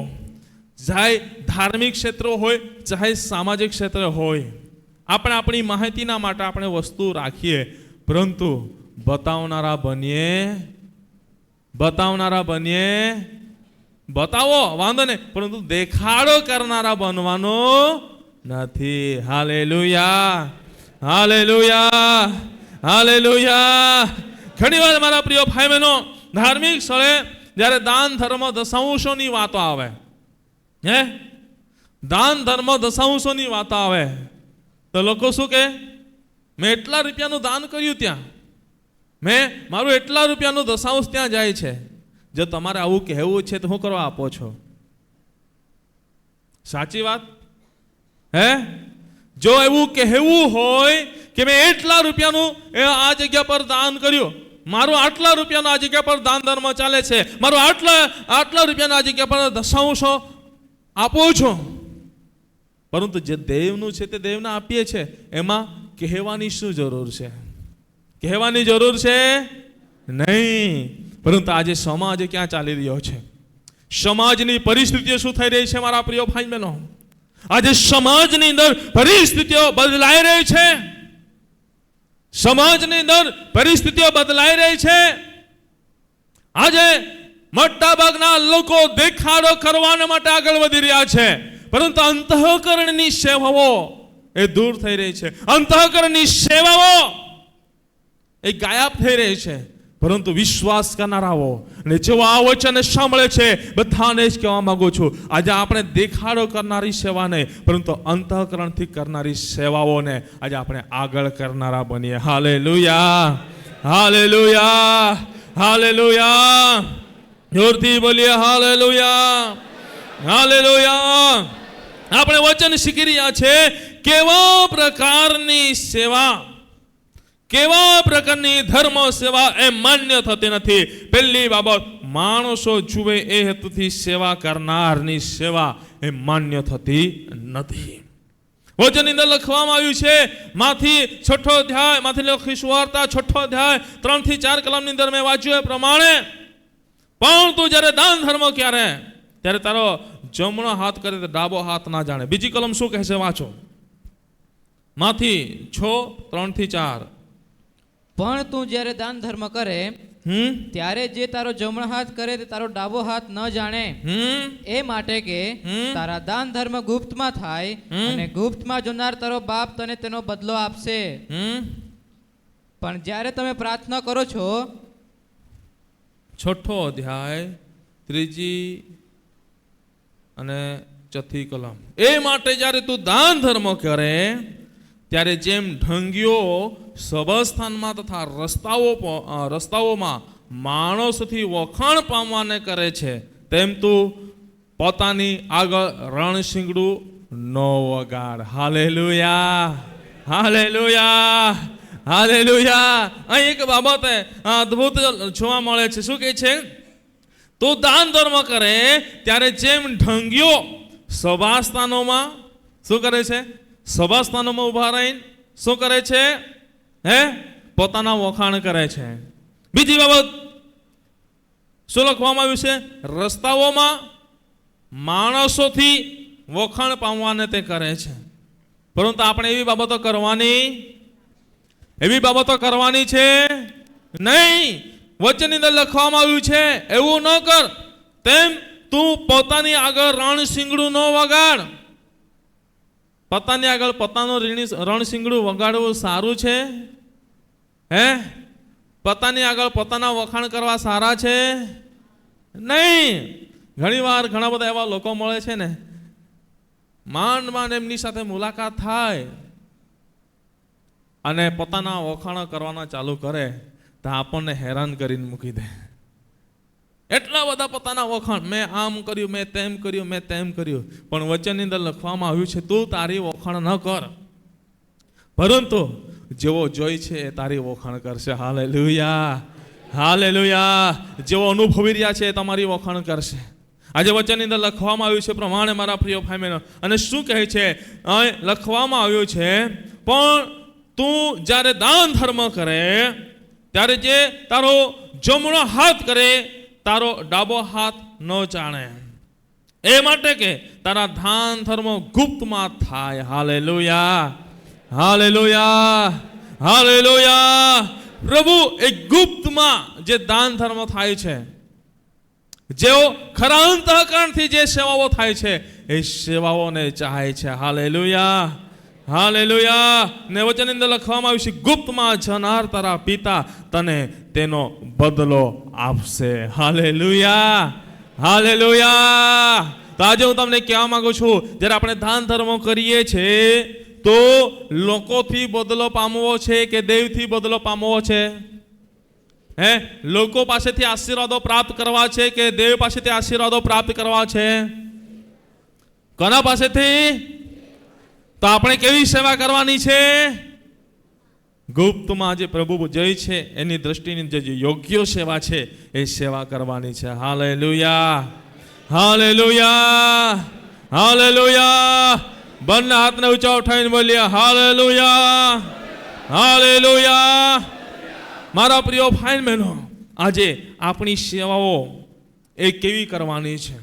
ચાહે ધાર્મિક ક્ષેત્ર હોય ચાહે સામાજિક ક્ષેત્ર હોય, આપણે આપણી માહિતીના માટે આપણે વસ્તુ રાખીએ, પરંતુ બતાવનારા બનીએ, બતાવો વાંધો નહીં, પરંતુ દેખાડો કરનારા બનવાનો નથી. Hallelujah, hallelujah, hallelujah. ઘણી વાર મારા પ્રિય ભાઈ બહેનો, ધાર્મિક સ્થળે જ્યારે દાન ધર્મ દશાંશોની વાતો આવે, દાન ધર્મ દશાંશોની વાતો આવે તો લોકો શું કહે? મેં એટલા રૂપિયાનું દાન કર્યું, ત્યાં મારું એટલા રૂપિયાનું દશાંશ ત્યાં જાય છે. જો તમારે આવું કહેવું છે તો શું કરવા આપો છો? સાચી વાત હે? જો એવું કહેવું હોય કે મેં એટલા રૂપિયાનું આ જગ્યા પર દાન કર્યું, મારું આટલા રૂપિયાનું આ જગ્યા પર દાન ધર્મ ચાલે છે, મારું આટલા રૂપિયાનું આ જગ્યા પર દશાંશો આપો છો, પરંતુ જે દેવનું છે તે દેવને આપીએ છે, એમાં કહેવાની શું જરૂર છે? કહેવાની જરૂર છે નહીં. પરંતુ આજે સમાજ ક્યાં ચાલી રહ્યો છે? સમાજની પરિસ્થિતિઓ શું થઈ રહી છે મારા પ્રિય ભાઈ બહેનો? આજે સમાજની અંદર પરિસ્થિતિઓ બદલાઈ રહી છે. સમાજની અંદર પરિસ્થિતિઓ બદલાઈ રહી છે. આજે મોટા ભાગના લોકો દેખાડો કરવા માટે આગળ વધી રહ્યા છે, પરંતુ અંતઃકરણની સેવાઓ એ દૂર થઈ રહી છે. અંતઃકરણની સેવાઓ એ ગાયબ થઈ રહી છે. પરંતુ વિશ્વાસ કરનારાઓ અને જેઓ આ વચન સાંભળે છે બધાને જ કહેવા માંગુ છું, આજે આપણે દેખાડો કરનારી સેવા નહીં, પરંતુ અંતઃકરણથી કરનારી સેવાઓને આજે આપણે આગળ કરનારા બનીએ. Hallelujah, hallelujah, hallelujah. જોરથી બોલીએ હાલેલુયા, હાલેલુયા. આપણે વચન શીખી રહ્યા છે કેવા પ્રકારની સેવા, કેવા પ્રકારની ધર્મ સેવા એ માન્ય થતી નથી. પહેલી બાબત, માણસો જુએ એ હેતુથી સેવા કરનારની સેવા એ માન્ય થતી નથી. વચનની અંદર લખવામાં આવ્યું છે, માંથી 6 અધ્યાય, માંથી લખી સુવાર્તા 6 અધ્યાય 3 થી 4 કલમની અંદર મેં વાંચ્યું એ પ્રમાણે, પણ તું જ્યારે દાન ધર્મ ક્યારે, ત્યારે તારો જમણો હાથ કરે તો ડાબો હાથ ના જાણે. બીજી કલમ શું કહે છે? વાંચો. માંથી 6, 3 થી 4. પણ તું જ્યારે દાન ધર્મ કરે ત્યારે જે તારો જમણો હાથ કરે તે તારો ડાબો હાથ ન જાણે, એ માટે કે તારા દાન ધર્મ ગુપ્તમાં થાય, અને ગુપ્તમાં જોનાર તારો બાપ તને તેનો બદલો આપશે. પણ જ્યારે તમે પ્રાર્થના કરો છો, 6 અધ્યાય 3 અને 4 કલમ, એ માટે જ્યારે તું દાન ધર્મ કરે ત્યારે જેમ ઢંગીઓ સભાસ્થાનમાં તથા રસ્તાઓમાં માણસોથી વખાણ પામવાને કરે છે, તેમ તું પોતાની આગળ રણશીંગડું ન વગાડ. Hallelujah, hallelujah, hallelujah. અહીં એક બાબત અદ્ભુત જોવા મળે છે. શું કહે છે? તું દાન ધર્મ કરે ત્યારે જેમ ઢંગીઓ સભાસ્થાનોમાં શું કરે છે? સભાસ્થાનોમાં ઉભા રહીને શું કરે છે? પોતાના વખાણ કરે છે. બીજી બાબત શું લખવામાં આવ્યું છે? રસ્તાઓમાં માણસોથી વખાણ પામવાને તે કરે છે. પરંતુ આપણે એવી બાબતો કરવાની છે નહીં. વચનની અંદર લખવામાં આવ્યું છે એવું ન કર. તેમ તું પોતાની આગળ રણશીંગડું ન વગાડ. પોતાની આગળ પોતાનું રણશીંગડું વગાડવું સારું છે? પોતાની આગળ પોતાના વખાણ કરવા સારા છે? નહીં. ઘણી વાર ઘણા બધા એવા લોકો મળે છે ને, માંડ એમની સાથે મુલાકાત થાય અને પોતાના વખાણ કરવાના ચાલુ કરે તો આપણને હેરાન કરીને મૂકી દે. એટલા બધા પોતાના વખાણ, મેં આમ કર્યું, મેં તેમ કર્યું, મેં તેમ કર્યું. પણ વચનની અંદર લખવામાં આવ્યું છે તું તારી વખાણ ન કર, પરંતુ જેવો જોઈ છે એ તારી વખાણ કરશે. Hallelujah, hallelujah. જેઓ અનુભવી રહ્યા છે એ તમારી વખાણ કરશે. આજે વચનની અંદર લખવામાં આવ્યું છે પ્રમાણે મારા પ્રિય ભાઈ બહેનો, અને શું કહે છે અહીં લખવામાં આવ્યું છે, પણ તું જ્યારે દાન ધર્મ કરે ત્યારે જે તારો જમણો હાથ કરે તારો ડાબો હાથ ન જાણે, એ માટે કે તારા દાન ધર્મ ગુપ્તમાં થાય. Hallelujah, hallelujah, hallelujah. પ્રભુ એ ગુપ્તમાં જે દાન ધર્મ થાય છે, જેઓ ખરા અંતઃકરણથી જે સેવાઓ થાય છે એ સેવાઓને ચાહે છે. Hallelujah, hallelujah. ને વચનની અંદર લખવામાં આવ્યું છે, ગુપ્તમાં જનાર તારા પિતા તને તેનો બદલો આપશે. Hallelujah, hallelujah. તો આજે હું તમને કહેવા માંગુ છું, જ્યારે આપણે દાન ધર્મ કરીએ છીએ તો લોકોથી બદલો પામવો છે કે દેવથી બદલો પામવો છે? લોકો પાસેથી આશીર્વાદો પ્રાપ્ત કરવા છે કે દેવ પાસેથી આશીર્વાદો પ્રાપ્ત કરવા છે? કોના પાસેથી? તો આપણે કેવી સેવા કરવાની છે? ગુપ્તમાં જે પ્રભુ જય છે એની દ્રષ્ટિની જે યોગ્ય સેવા છે એ સેવા કરવાની છે. Hallelujah, hallelujah, hallelujah. બંને હાથને ઊંચા ઉઠાવીને બોલીએ હાલેલુયા, હાલેલુયા. મારા પ્રિય ભાઈ બહેનો, આજે આપણી સેવાઓ એ કેવી કરવાની છે?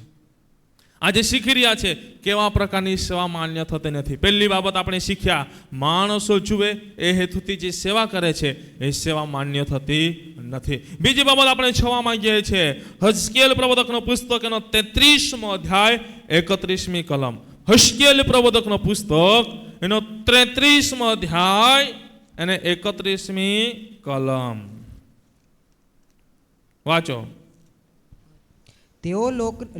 આજે શીખી રહ્યા છે કેવા પ્રકારની સેવા માન્ય થતી નથી. પહેલી બાબત આપણે શીખ્યા, માણસો જુએ એ હેતુથી જે સેવા કરે છે એ સેવા માન્ય થતી નથી. બીજી બાબત આપણે જોવા માંગીએ છીએ, હઝકેલ પ્રવક્તાનો પુસ્તક એનો 33મો અધ્યાય 31મી કલમ. હઝકેલ પ્રવક્તાનો પુસ્તક એનો 33મો અધ્યાય અને 31મી કલમ વાંચો. તેઓ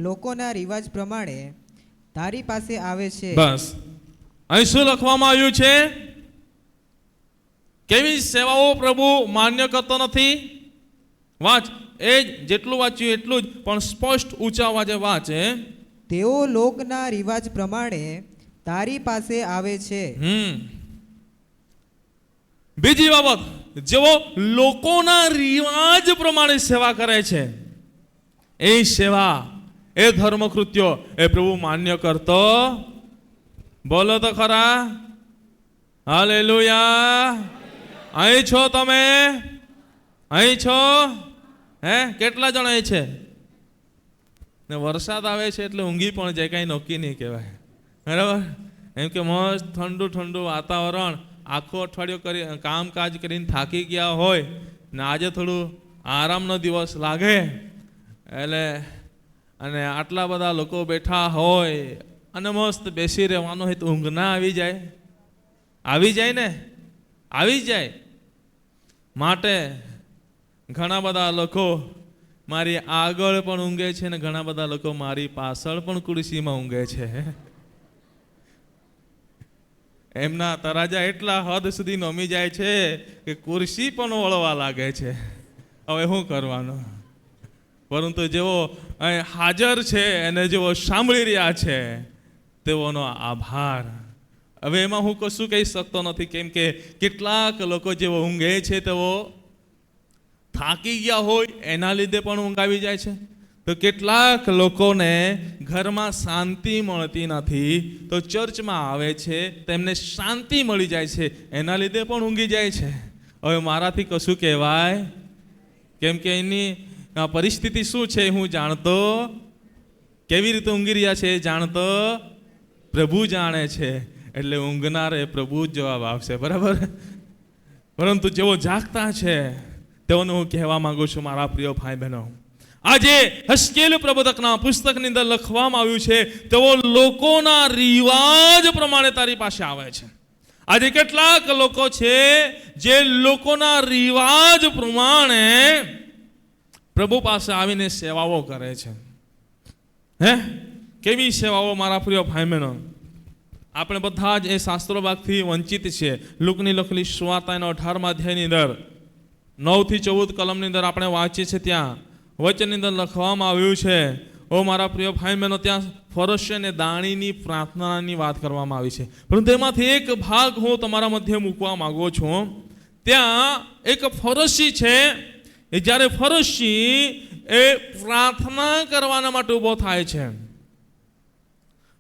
લોકોના રિવાજ પ્રમાણે તારી પાસે આવે છે. બસ અહીં શું લખવામાં આવ્યું છે? કેવી સેવાઓ પ્રભુ માન્ય કરતો નથી? વાંચ, એ જેટલું વાંચ્યું એટલું જ, પણ સ્પષ્ટ ઊંચા અવાજે વાંચે. તેઓ લોકના રિવાજ પ્રમાણે તારી પાસે આવે છે. બીજી બાબત, જેઓ લોકોના રિવાજ પ્રમાણે સેવા કરે છે એ સેવા, એ ધર્મકૃત્યો એ પ્રભુ માન્ય કરતો. બોલો તો ખરા. હાલેલુયા. અહીં છો તમે? અહીં છો? કેટલા જણ અહીં છે? ને વરસાદ આવે છે એટલે ઊંઘી પણ જાય, કાંઈ નક્કી નહીં કહેવાય. બરાબર? એમ કે મસ્ત ઠંડુ ઠંડુ વાતાવરણ, આખું અઠવાડિયું કરી કામકાજ કરીને થાકી ગયા હોય ને આજે થોડું આરામનો દિવસ લાગે એટલે, અને આટલા બધા લોકો બેઠા હોય અને મસ્ત બેસી રહેવાનું હોય તો ઊંઘ ના આવી જાય? આવી જાય ને, આવી જાય. માટે ઘણા બધા લોકો મારી આગળ પણ ઊંઘે છે ને ઘણા બધા લોકો મારી પાછળ પણ ખુરશીમાં ઊંઘે છે. એમના તરાજા એટલા હદ સુધી નમી જાય છે કે ખુરશી પણ વળવા લાગે છે. હવે શું કરવાનું? પરંતુ જેઓ હાજર છે અને જેઓ સાંભળી રહ્યા છે તેઓનો આભાર. હવે એમાં હું કશું કહી શકતો નથી, કેમ કે કેટલાક લોકો જેઓ ઊંઘે છે તેઓ થાકી ગયા હોય એના લીધે પણ ઊંઘ આવી જાય છે. તો કેટલાક લોકોને ઘરમાં શાંતિ મળતી નથી તો ચર્ચમાં આવે છે, તેમને શાંતિ મળી જાય છે, એના લીધે પણ ઊંઘી જાય છે. હવે મારાથી કશું કહેવાય? કેમ કે એની પરિસ્થિતિ શું છે હું જાણતો, કેવી રીતે ઊંઘી રહ્યા છે જાણતો પ્રભુ જાણે છે. એટલે ઊંઘનારે પ્રભુ જ જવાબ આપશે, બરાબર? પરંતુ જેઓ જાગતા છે તેઓને હું કહેવા માંગુ છું, મારા પ્રિય ભાઈ બહેનો, આજે હઝકેલ પ્રવક્તાના પુસ્તકની અંદર લખવામાં આવ્યું છે તેઓ લોકોના રિવાજ પ્રમાણે તારી પાસે આવે છે. આજે કેટલાક લોકો છે જે લોકોના રિવાજ પ્રમાણે પ્રભુ પાસે આવીને સેવાઓ કરે છે. કેવી સેવાઓ મારા પ્રિય ભાઈ બહેનો? આપણે બધા જ એ શાસ્ત્રો ભાગથી વંચિત છે. લુકની લખેલી સુવાર્તાના 18મા અધ્યાયની અંદર 9 થી 14 કલમની અંદર આપણે વાંચીએ છીએ, ત્યાં વચનની અંદર લખવામાં આવ્યું છે, ઓ મારા પ્રિય ભાઈ બહેનો, ત્યાં ફરસ્ય અને દાણીની પ્રાર્થનાની વાત કરવામાં આવી છે. પરંતુ એમાંથી એક ભાગ હું તમારા મધ્ય મૂકવા માંગુ છું. ત્યાં એક ફરસી છે, એ જ્યારે ફરશી એ પ્રાર્થના કરવાના માટે ઊભો થાય છે,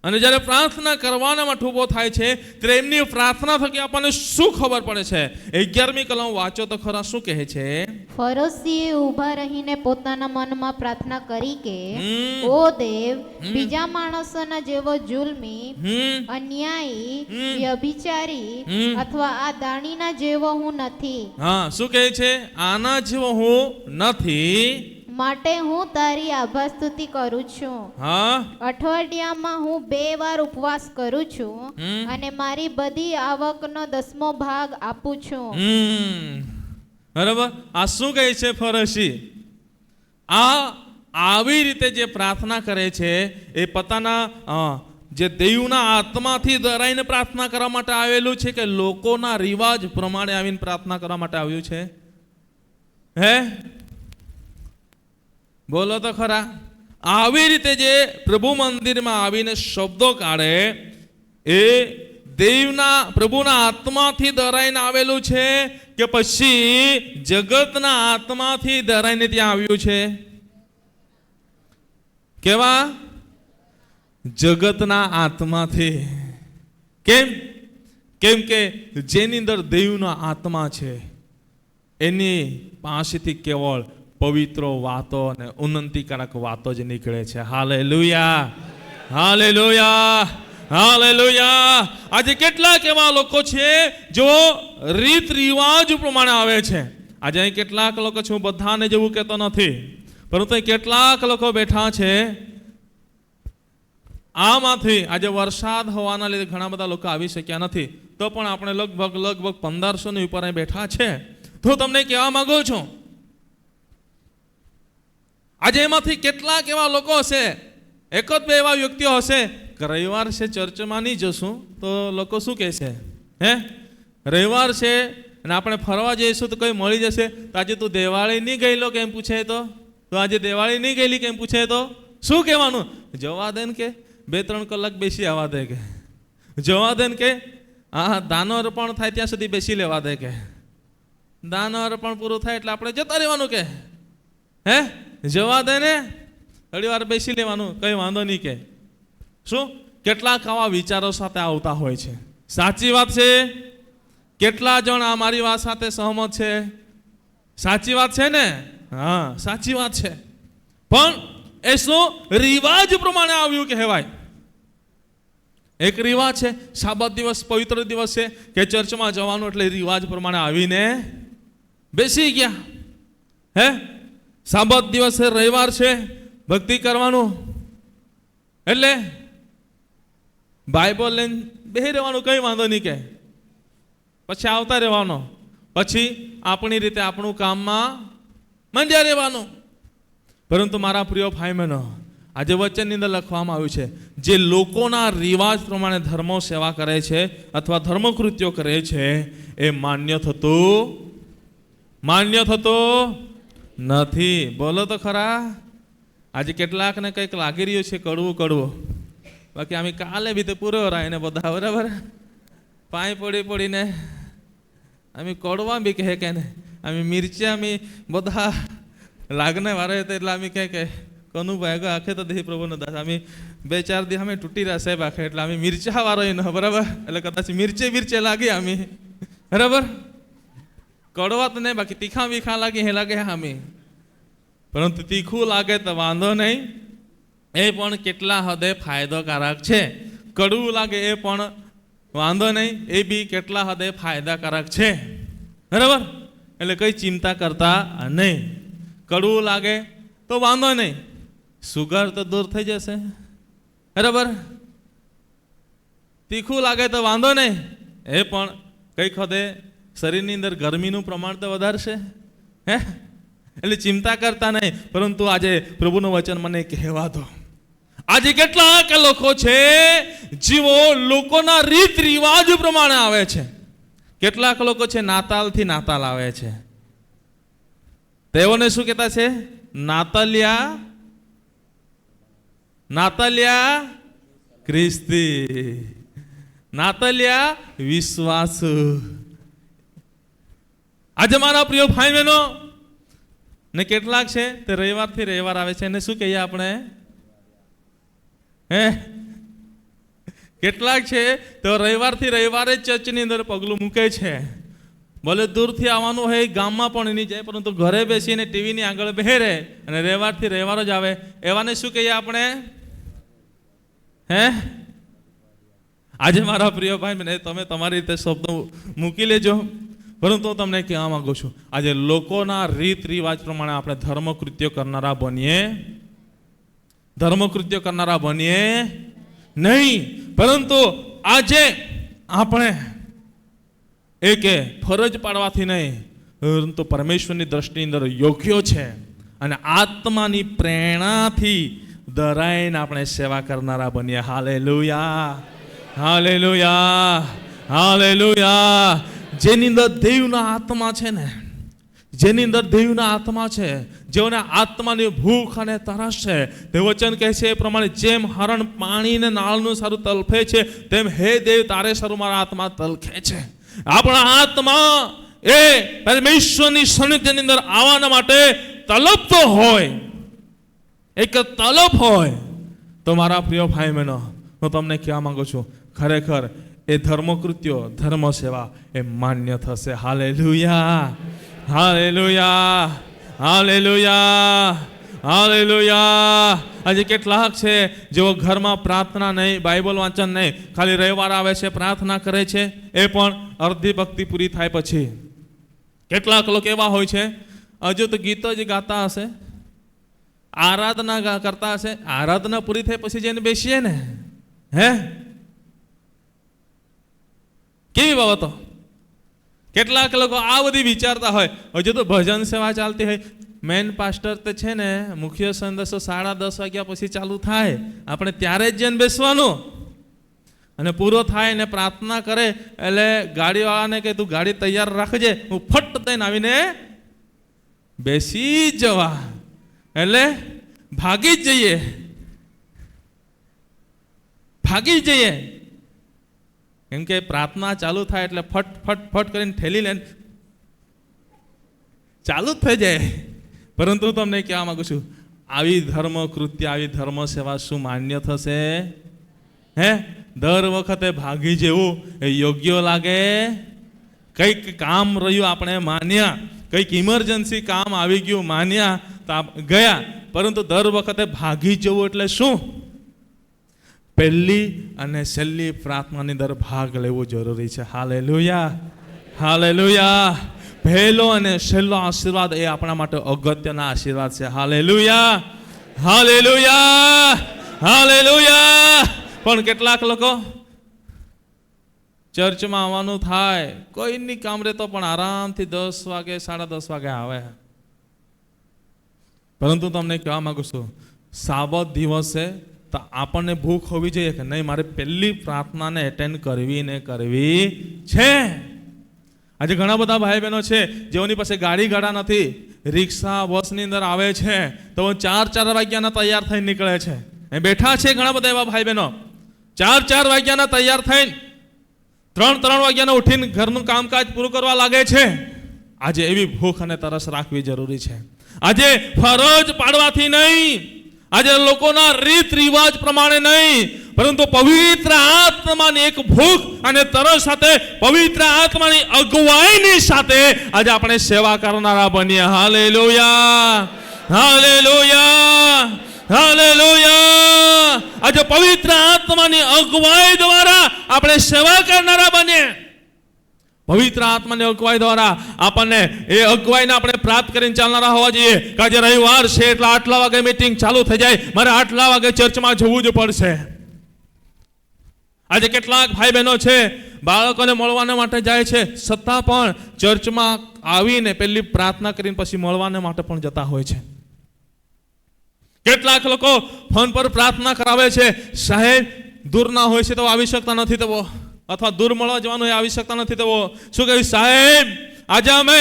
અને જ્યારે પ્રાર્થના કરવાના માટે ઊભો થાય છે ત્યારે એમની પ્રાર્થના થકી આપણને શું ખબર પડે છે? 11મી કલમ વાંચો તો ખરા, શું કહે છે? ફરોશીએ ઊભા રહીને પોતાના મનમાં પ્રાર્થના કરી કે ઓ દેવ, બીજા માણસોના જેવો જુલ્મી, અન્યાયી, વ્યભિચારી અથવા આ દાણીના જેવો હું નથી. હા, શું કહે છે? આના જેવો હું નથી, માટે હું તારી આભાર સ્તુતિ કરું છું. હા, અઠવાડિયામાં હું 2 વાર ઉપવાસ કરું છું અને મારી બધી આવકનો 10મો ભાગ આપું છું. બરાબર. આ શું કહે છે ફરશી? આવી રીતે જે પ્રાર્થના કરે છે એ પોતાના જે દેવના આત્માથી ડરાઈને પ્રાર્થના કરવા માટે આવેલું છે કે લોકોના રિવાજ પ્રમાણે આવીને પ્રાર્થના કરવા માટે આવ્યું છે? હે, બોલો તો ખરા. આવી રીતે જે પ્રભુ મંદિરમાં આવીને શબ્દો કાઢે એ પ્રભુના આત્માથી ડરાઈને આવેલું છે કે પછી જગતના આત્માથી ડરાઈને ત્યાં આવ્યું છે? કેવા? જગતના આત્માથી. કેમ? કેમ કે જેની અંદર દેવનો આત્મા છે એની પાસેથી કેવળ પવિત્ર વાતો અને ઉન્નતિકારક વાતો જ નીકળે છે. Hallelujah, hallelujah, hallelujah. આજે કેટલાક એવા લોકો છે જો રીત રિવાજ પ્રમાણે આવે છે. આજે અહીં કેટલાક લોકો છે, હું બધાને જેવું કહેતો નથી, પરંતુ કેટલાક લોકો બેઠા છે આમાંથી આજે વરસાદ હોવાના લીધે ઘણા બધા લોકો આવી શક્યા નથી, તો પણ આપણે લગભગ 1500 ની ઉપર અહીં બેઠા છે. તો તમને કહેવા માંગુ છું, આજે એમાંથી કેટલાક એવા લોકો હશે, 1-2 એવા વ્યક્તિઓ હશે કે રવિવાર છે ચર્ચમાં નહીં જશું તો લોકો શું કહેશે? હે, રવિવાર છે અને આપણે ફરવા જઈશું તો કોઈ મળી જશે તો આજે તું દિવાળી નહીં ગયેલો કેમ પૂછે તો આજે દિવાળી નહીં ગયેલી કેમ પૂછે તો શું કહેવાનું? જવા દે ને કે 2-3 કલાક બેસી આવવા દે, કે જવા દે ને કે હા દાનો અર્પણ થાય ત્યાં સુધી બેસી લેવા દે, કે દાનો અર્પણ પૂરું થાય એટલે આપણે જતા રહેવાનું, કે હે જવા દે ને, થોડી વાર બેસી લેવાનું, કઈ વાંધો નહીં. કે શું કેટલાક આવા વિચારો સાથે આવતા હોય છે. સાચી વાત છે? કેટલા જણ આ મારી વાત સાથે સહમત છે? સાચી વાત છે ને? હા, સાચી વાત છે. પણ એ શું રિવાજ પ્રમાણે આવ્યું કહેવાય. એક રિવાજ છે, સાબત દિવસ પવિત્ર દિવસ છે કે ચર્ચમાં જવાનું, એટલે રિવાજ પ્રમાણે આવીને બેસી ગયા. હે, સાબત દિવસ છે, રવિવાર છે, ભક્તિ કરવાનું, એટલે બાઇબલ લઈને બેસી રહેવાનું, કઈ વાંધો નહીં, કે પછી આવતા રહેવાનો, પછી આપણી રીતે આપણું કામમાં મંડ્યા રહેવાનું. પરંતુ મારા પ્રિય ભાઈ બહેનો, આજે વચનની અંદર લખવામાં આવ્યું છે જે લોકોના રિવાજ પ્રમાણે ધર્મ સેવા કરે છે અથવા ધર્મકૃત્યો કરે છે એ માન્ય થતો નથી. બોલો તો ખરા. આજે કેટલાકને કંઈક લાગી રહ્યું છે કડવું, બાકી અમે કાલે બી તો પૂરો રાયને બધા બરાબર પાય પડીને અમે કડવા બી કહે કે અમે મિરચી અમે બધા લાગને વારે એટલે અમે કહે કે કનુભાઈ આગળ આખે તો દેહ પ્રભુનો દાસ અમે 2-4 દી અમે તૂટી રહ્યા સાહેબ આખે, એટલે અમે મિરચા વાળો ન બરાબર, એટલે કદાચ મિરચે લાગી અમે બરાબર, કડવા તો નહીં, બાકી તીખા બીખા લાગે હે લાગે અમે. પરંતુ તીખું લાગે તો વાંધો નહીં, એ પણ કેટલા હદે ફાયદાકારક છે. કડવું લાગે એ પણ વાંધો નહીં, એ બી કેટલા હદે ફાયદાકારક છે બરાબર. એટલે કઈ ચિંતા કરતા નહીં. કડવું લાગે તો વાંધો નહીં, સુગર તો દૂર થઈ જશે બરાબર. તીખું લાગે તો વાંધો નહીં, એ પણ કઈક હદે શરીરની અંદર ગરમીનું પ્રમાણ તો વધારશે. હે, એટલે ચિંતા કરતા નહીં. પરંતુ આજે પ્રભુનું વચન મને કહેવા દો, આજે કેટલાક લોકો છે જેઓ લોકોના રીત રિવાજ પ્રમાણે આવે છે. કેટલાક લોકો છે નાતાલથી નાતાલ આવે છે. તેઓને શું કહેતા છે? નાતાલિયા ક્રિસ્તી, નાતાલિયા વિશ્વાસુ. આજે મારા પ્રિય ભાઈ બહેનો, ને કેટલાક છે તે રવિવારથી રવિવાર આવે છે, એને શું કહીએ આપણે? હે, કેટલાક છે તો રવિવારથી રવિવારે જ ચર્ચની અંદર પગલું મૂકે છે. ભલે દૂરથી આવવાનું હોય, ગામમાં પણ નહીં જાય, પરંતુ ઘરે બેસીને ટીવીની આગળ બેહે અને રવિવારથી રવિવાર જ આવે. એવાને શું કહીએ આપણે? હે, આજે મારા પ્રિય ભાઈ મને તમે તમારી રીતે શબ્દો મૂકી લેજો, પરંતુ હું તમને કહેવા માંગુ છું, આજે લોકોના રીત રિવાજ પ્રમાણે આપણે ધર્મકૃત્યો કરનારા બનીએ, ધર્મકૃત્યો કરનારા બનીએ નહીં, પરંતુ આજે આપણે એકે ફરજ પાડવાથી નહીં, પરંતુ પરમેશ્વરની દ્રષ્ટિની અંદર યોગ્ય છે અને આત્માની પ્રેરણાથી દરાઈને આપણે સેવા કરનારા બનીએ. Hallelujah, hallelujah, hallelujah. જેની અંદર દેવના આત્મા છે ને, જેની અંદર દેવના આત્મા છે, જેઓને આત્માની ભૂખ અને તરસ છે, તે વચન કહે છે એ પ્રમાણે જેમ હરણ પાણીને નાળનું સારું તલફે છે, તેમ હે દેવ તારે સારું મારા આત્મા તલખે છે. આપણા આત્મા એ પરમેશ્વરની સન્નિધિની અંદર આવવાના માટે તલપતો હોય, એક તલપ હોય, તો મારા પ્રિય ભાઈ બહેનો, હું તમને કહેવા માંગુ છું, ખરેખર એ ધર્મકૃત્યો, ધર્મ સેવા એ માન્ય થશે. Hallelujah, hallelujah, hallelujah, hallelujah. આજે કેટલાક છે જેઓ ઘરમાં પ્રાર્થના નહીં, બાઇબલ વાંચન નહીં, ખાલી રવિવાર આવે છે, પ્રાર્થના કરે છે, એ પણ અડધી ભક્તિ પૂરી થાય પછી. કેટલાક લોકો એવા હોય છે હજુ તો ગીતો જ ગાતા હશે, આરાધના કરતા હશે, આરાધના પૂરી થાય પછી જઈને બેસીએ ને, હે કેવી બાબતો. કેટલાક લોકો આ બધી વિચારતા હોય, હજુ તો ભજન સેવા ચાલતી હોય, મેન પાસ્ટર તે છે ને મુખ્ય સંદેશો 10:30 વાગ્યા પછી ચાલુ થાય, આપણે ત્યારે જ જઈને બેસવાનું, અને પૂરો થાય ને પ્રાર્થના કરે એટલે ગાડીવાળાને કે તું ગાડી તૈયાર રાખજે, હું ફટ દઈને આવીને બેસી જવા, એટલે ભાગી જ જઈએ, ભાગી જ જઈએ. કેમ કે પ્રાર્થના ચાલુ થાય એટલે ફટ ફટ ફટ કરીને ઠેલી લઈને ચાલુ જ થઈ જાય. પરંતુ તમને કહેવા માંગુ છું, આવી ધર્મ કૃત્ય, આવી ધર્મ સેવા શું માન્ય થશે? હે, દર વખતે ભાગી જેવું એ યોગ્ય લાગે? કંઈક કામ રહ્યું આપણે માન્યા, કંઈક ઇમરજન્સી કામ આવી ગયું માન્યા તો ગયા, પરંતુ દર વખતે ભાગી જવું એટલે શું? પહેલી અને છેલ્લી પ્રાર્થનાની અંદર ભાગ લેવો જરૂરી છે. Hallelujah, hallelujah. પહેલો અને છેલ્લો આશીર્વાદ એ આપણા માટે અગત્યના આશીર્વાદ છે. Hallelujah, hallelujah, hallelujah. પણ કેટલાક લોકો ચર્ચમાં આવવાનું થાય, કોઈની કામ રહેતો પણ આરામથી 10 વાગે 10:30 વાગે આવે. પરંતુ તમને કહેવા માંગુ છું, સાબત દિવસે તો આપણને ભૂખ હોવી જોઈએ કે નહીં, મારે પહેલી પ્રાર્થનાને એટેન્ડ કરવી ને કરવી છે. આજે ઘણા બધા ભાઈ બહેનો છે જેઓની પાસે ગાડી ઘોડા નથી, રિક્ષા બસની અંદર આવે છે તો 4 વાગ્યાના તૈયાર થઈને નીકળે છે. એ બેઠા છે ઘણા બધા એવા ભાઈ બહેનો 4 વાગ્યાના તૈયાર થઈને 3 વાગ્યાના ઉઠીને ઘરનું કામકાજ પૂરું કરવા લાગે છે. આજે એવી ભૂખ અને તરસ રાખવી જરૂરી છે. આજે ફરજ પાડવાથી નહીં, આજે લોકોના રીત રિવાજ પ્રમાણે નહીં, પરંતુ પવિત્ર આત્માની એક ભૂખ અને તરસ સાથે, પવિત્ર આત્માની અગુવાઈની સાથે આજે આપણે સેવા કરનારા બનીએ. Hallelujah, hallelujah, hallelujah. આજે પવિત્ર આત્માની અગુવાઈ દ્વારા આપણે સેવા કરનારા બનીએ. પવિત્ર આત્માની અગુવાઈ દ્વારા આપણને એ અગુવાઈને આપણે પ્રાપ્ત કરીને ચાલનારા હોવા જોઈએ કે આજે રવિવાર છે એટલે આટલા વાગે મીટિંગ ચાલુ થઈ જાય, મારે આટલા વાગે ચર્ચમાં જવું જ પડશે. આજે કેટલાક ભાઈ બહેનો છે બાળકોને મળવાના માટે જાય છે, છતાં પણ ચર્ચમાં આવીને પહેલી પ્રાર્થના કરીને પછી મળવાના માટે પણ જતા હોય છે. કેટલાક લોકો ફોન પર પ્રાર્થના કરાવે છે, સાહેબ દૂર ના હોય છે તો આવી શકતા નથી તો, અથવા દૂર મળવા જવાનું આવી શકતા નથી તો શું કહ્યું, સાહેબ આજે અમે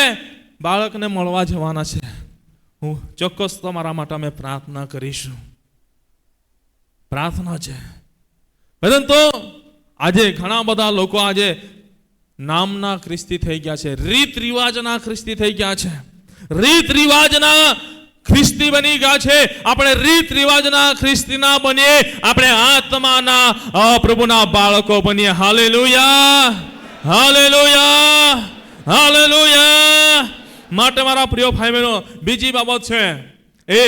બાળકને મળવા જવાના છે, હું ચોક્કસ તમારા માટે અમે પ્રાર્થના કરીશું. પ્રાર્થના છે. પરંતુ આજે ઘણા બધા લોકો આજે નામના ખ્રિસ્તી થઈ ગયા છે, રીત રિવાજના ખ્રિસ્તી થઈ ગયા છે. રીત રિવાજના ખ્રિસ્તી બની ગયા છે. આપણે રીત રિવાજના ખ્રિસ્તી ના બનીએ, આપણે આત્માના પ્રભુના બાળકો બનીએ. Hallelujah, hallelujah, hallelujah. માટે મારા પ્રિય ભાઈ બહેનો, બીજી બાબત છે એ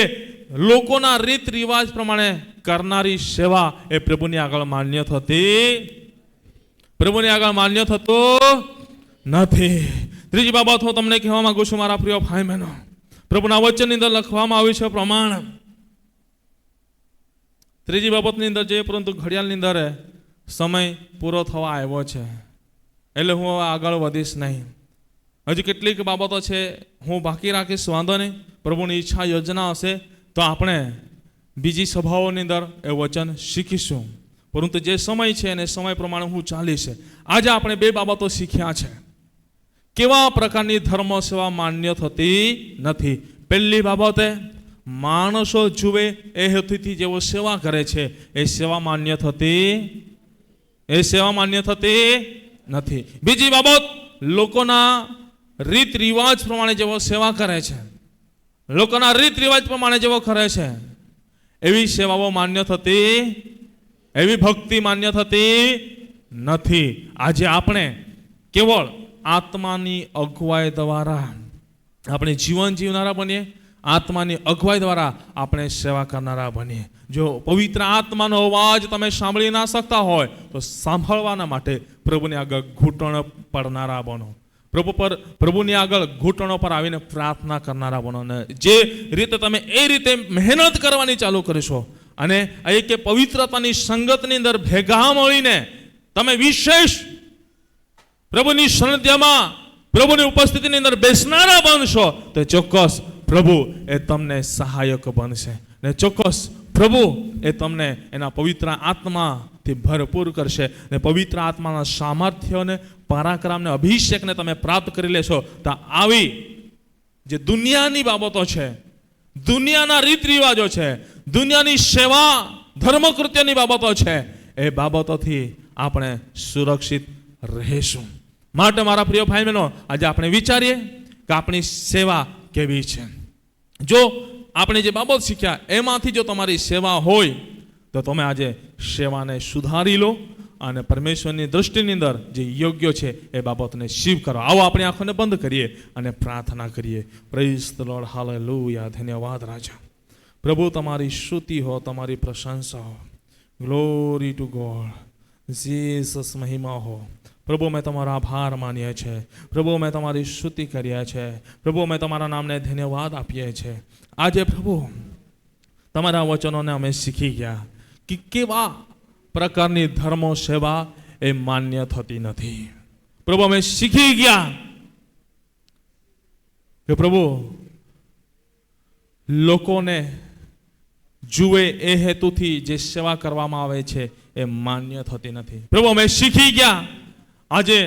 લોકોના રીત રિવાજ પ્રમાણે કરનારી સેવા એ પ્રભુની આગળ માન્ય થતી, પ્રભુની આગળ માન્ય થતો નથી. ત્રીજી બાબત હું તમને કહેવા માંગુ છું મારા પ્રિય ભાઈ બહેનો, પ્રભુના વચનની અંદર લખવામાં આવ્યું છે પ્રમાણ. ત્રીજી બાબતની અંદર જે પરંતુ ઘડિયાળની અંદર સમય પૂરો થવા આવ્યો છે, એટલે હું હવે આગળ વધીશ નહીં. હજી કેટલીક બાબતો છે હું બાકી રાખીશ, વાંધો નહીં. પ્રભુની ઈચ્છા યોજના હશે તો આપણે બીજી સભાઓની અંદર એ વચન શીખીશું. પરંતુ જે સમય છે એને સમય પ્રમાણે હું ચાલીશ. આજે આપણે બે બાબતો શીખ્યા છે. કેવા પ્રકારની ધર્મ સેવા માન્ય થતી નથી. પહેલી બાબતે માણસો જુએ એ હેતુથી જેવો સેવા કરે છે એ સેવા માન્ય થતી, એ સેવા માન્ય થતી નથી. બીજી બાબત, લોકોના રીત રિવાજ પ્રમાણે જેવો સેવા કરે છે, લોકોના રીત રિવાજ પ્રમાણે જેવો કરે છે એવી સેવાઓ માન્ય થતી, એવી ભક્તિ માન્ય થતી નથી. આજે આપણે કેવળ આત્માની અગવાઈ દ્વારા આપણે જીવન જીવનારા બનીએ, આત્માની અગવાઈ દ્વારા આપણે સેવા કરનારા બનીએ. જો પવિત્ર આત્માનો અવાજ તમે સાંભળી ના શકતા હોય તો સાંભળવાના માટે પ્રભુની આગળ ઘૂંટણ પડનારા બનો. પ્રભુની આગળ ઘૂંટણો પર આવીને પ્રાર્થના કરનારા બનો. ને જે રીતે તમે એ રીતે મહેનત કરવાની ચાલુ કરશો અને એ કે પવિત્રતાની સંગતની અંદર ભેગા મળીને તમે વિશેષ પ્રભુની સાનિધ્યમાં, પ્રભુની ઉપસ્થિતિની અંદર બેસનારા બનશો તો ચોક્કસ પ્રભુ એ તમને સહાયક બનશે ને ચોક્કસ પ્રભુ એ તમને એના પવિત્ર આત્માથી ભરપૂર કરશે ને પવિત્ર આત્માના સામર્થ્યને, પરાક્રમને, અભિષેકને તમે પ્રાપ્ત કરી લેશો. તો આવી જે દુનિયાની બાબતો છે, દુનિયાના રીત રિવાજો છે, દુનિયાની સેવા ધર્મકૃત્યની બાબતો છે, એ બાબતોથી આપણે સુરક્ષિત રહેશું. માટે મારા પ્રિય ભાઈ બહેનો, આજે આપણે વિચારીએ કે આપણી સેવા કેવી છે. જો આપણે જે બાબત શીખ્યા એમાંથી જો તમારી સેવા હોય તો તમે આજે સેવાને સુધારી લો અને પરમેશ્વરની દૃષ્ટિની અંદર જે યોગ્ય છે એ બાબતને શીવ કરો. આવો આપણે આંખોને બંધ કરીએ અને પ્રાર્થના કરીએ. Praise the lord, hallelujah. ધન્યવાદ રાજા. પ્રભુ તમારી સ્તુતિ હો, તમારી પ્રશંસા હો. Glory two God. જીસસ મહિમા હો. પ્રભુ મેં તમારો આભાર માનીએ છીએ. પ્રભુ મેં તમારી સ્તુતિ કરીએ છીએ. પ્રભુ મેં તમારા નામને ધન્યવાદ આપીએ છીએ. આજે પ્રભુ તમારા વચનોને અમે શીખી ગયા કે કેવા પ્રકારની ધર્મ સેવા એ માન્ય થતી નથી. પ્રભુ અમે શીખી ગયા કે પ્રભુ લોકોને જુએ એ હેતુથી જે સેવા કરવામાં આવે છે એ માન્ય થતી નથી. પ્રભુ અમે શીખી ગયા આજે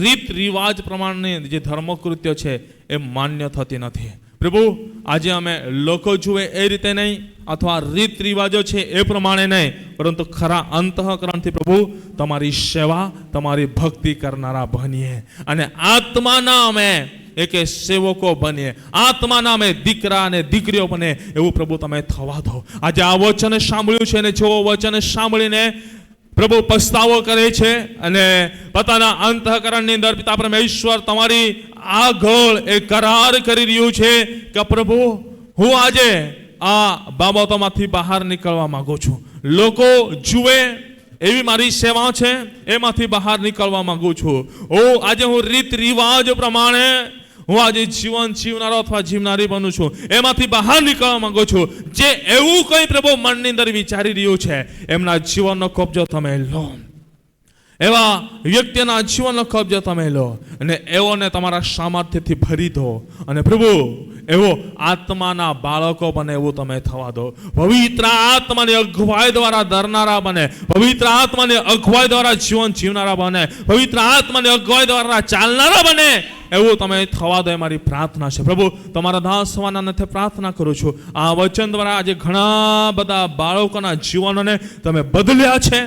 રીત રિવાજ પ્રમાણે જે ધર્મકૃત્ય છે એ માન્ય થતી નથી. પ્રભુ આજે અમે લોકો જુએ એ રીતે નહીં અથવા રીત રિવાજો છે એ પ્રમાણે નહીં, પરંતુ ખરા અંતઃકરણથી પ્રભુ તમારી સેવા, તમારી ભક્તિ કરનારા બનીએ અને આત્માના અમે એક સેવકો બનીએ, આત્માના અમે દીકરા અને દીકરીઓ બને એવું પ્રભુ તમે થવા દો. આજે આ વચન સાંભળ્યું છે અને જો વચન સાંભળીને પ્રભુ પસ્તાવો કરે છે અને પોતાના અંતઃકરણની અંદર પિતા પરમેશ્વર તમારી આગળ એ કરાર કરી રહ્યું છે કે પ્રભુ હું આજે આ બાબતોમાંથી બહાર નીકળવા માંગુ છું. લોકો જુએ એવી મારી સેવા છે, એમાંથી બહાર નીકળવા માંગુ છું. આજે હું રીત રિવાજ પ્રમાણે હું આજે જીવન જીવનારો અથવા જીવનારી બનું છું, એમાંથી બહાર નીકળવા માંગુ છું. જે એવું કંઈ પ્રભુ મનની અંદર વિચારી રહ્યું છે એમના જીવનનો કબજો તમે લો, એવા વ્યક્તિના જીવનનો કબજો તમે લો અને એઓને તમારા સામર્થ્યથી ભરી દો અને પ્રભુ એવો આત્માના બાળકો બને એવું તમે થવા દો. પવિત્ર આત્માની અગવાઈ દ્વારા ધરનારા બને, પવિત્ર આત્માની અગવાઈ દ્વારા જીવન જીવનારા બને, પવિત્ર આત્માની અગવાઈ દ્વારા ચાલનારા બને એવું તમે થવા દો એ મારી પ્રાર્થના છે. પ્રભુ તમારા દાસ હોવાના નાતે પ્રાર્થના કરું છું. આ વચન દ્વારા આજે ઘણા બધા બાળકોના જીવનોને તમે બદલ્યા છે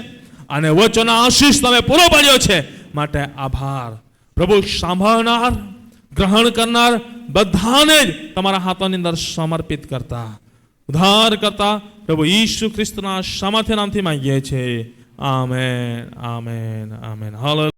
અને વચનનો આશીષ તમે પૂરો પાડ્યો છે, માટે આભાર. પ્રભુ સાંભળનાર, ગ્રહણ કરનાર બધાને જ તમારા હાથોની અંદર સમર્પિત કરતા ઉદ્ધાર કરતા પ્રભુ ઈસુ ખ્રિસ્તના સામર્થ્ય નામથી માંગીએ છીએ. Amen, amen, amen. હાલેલુયા.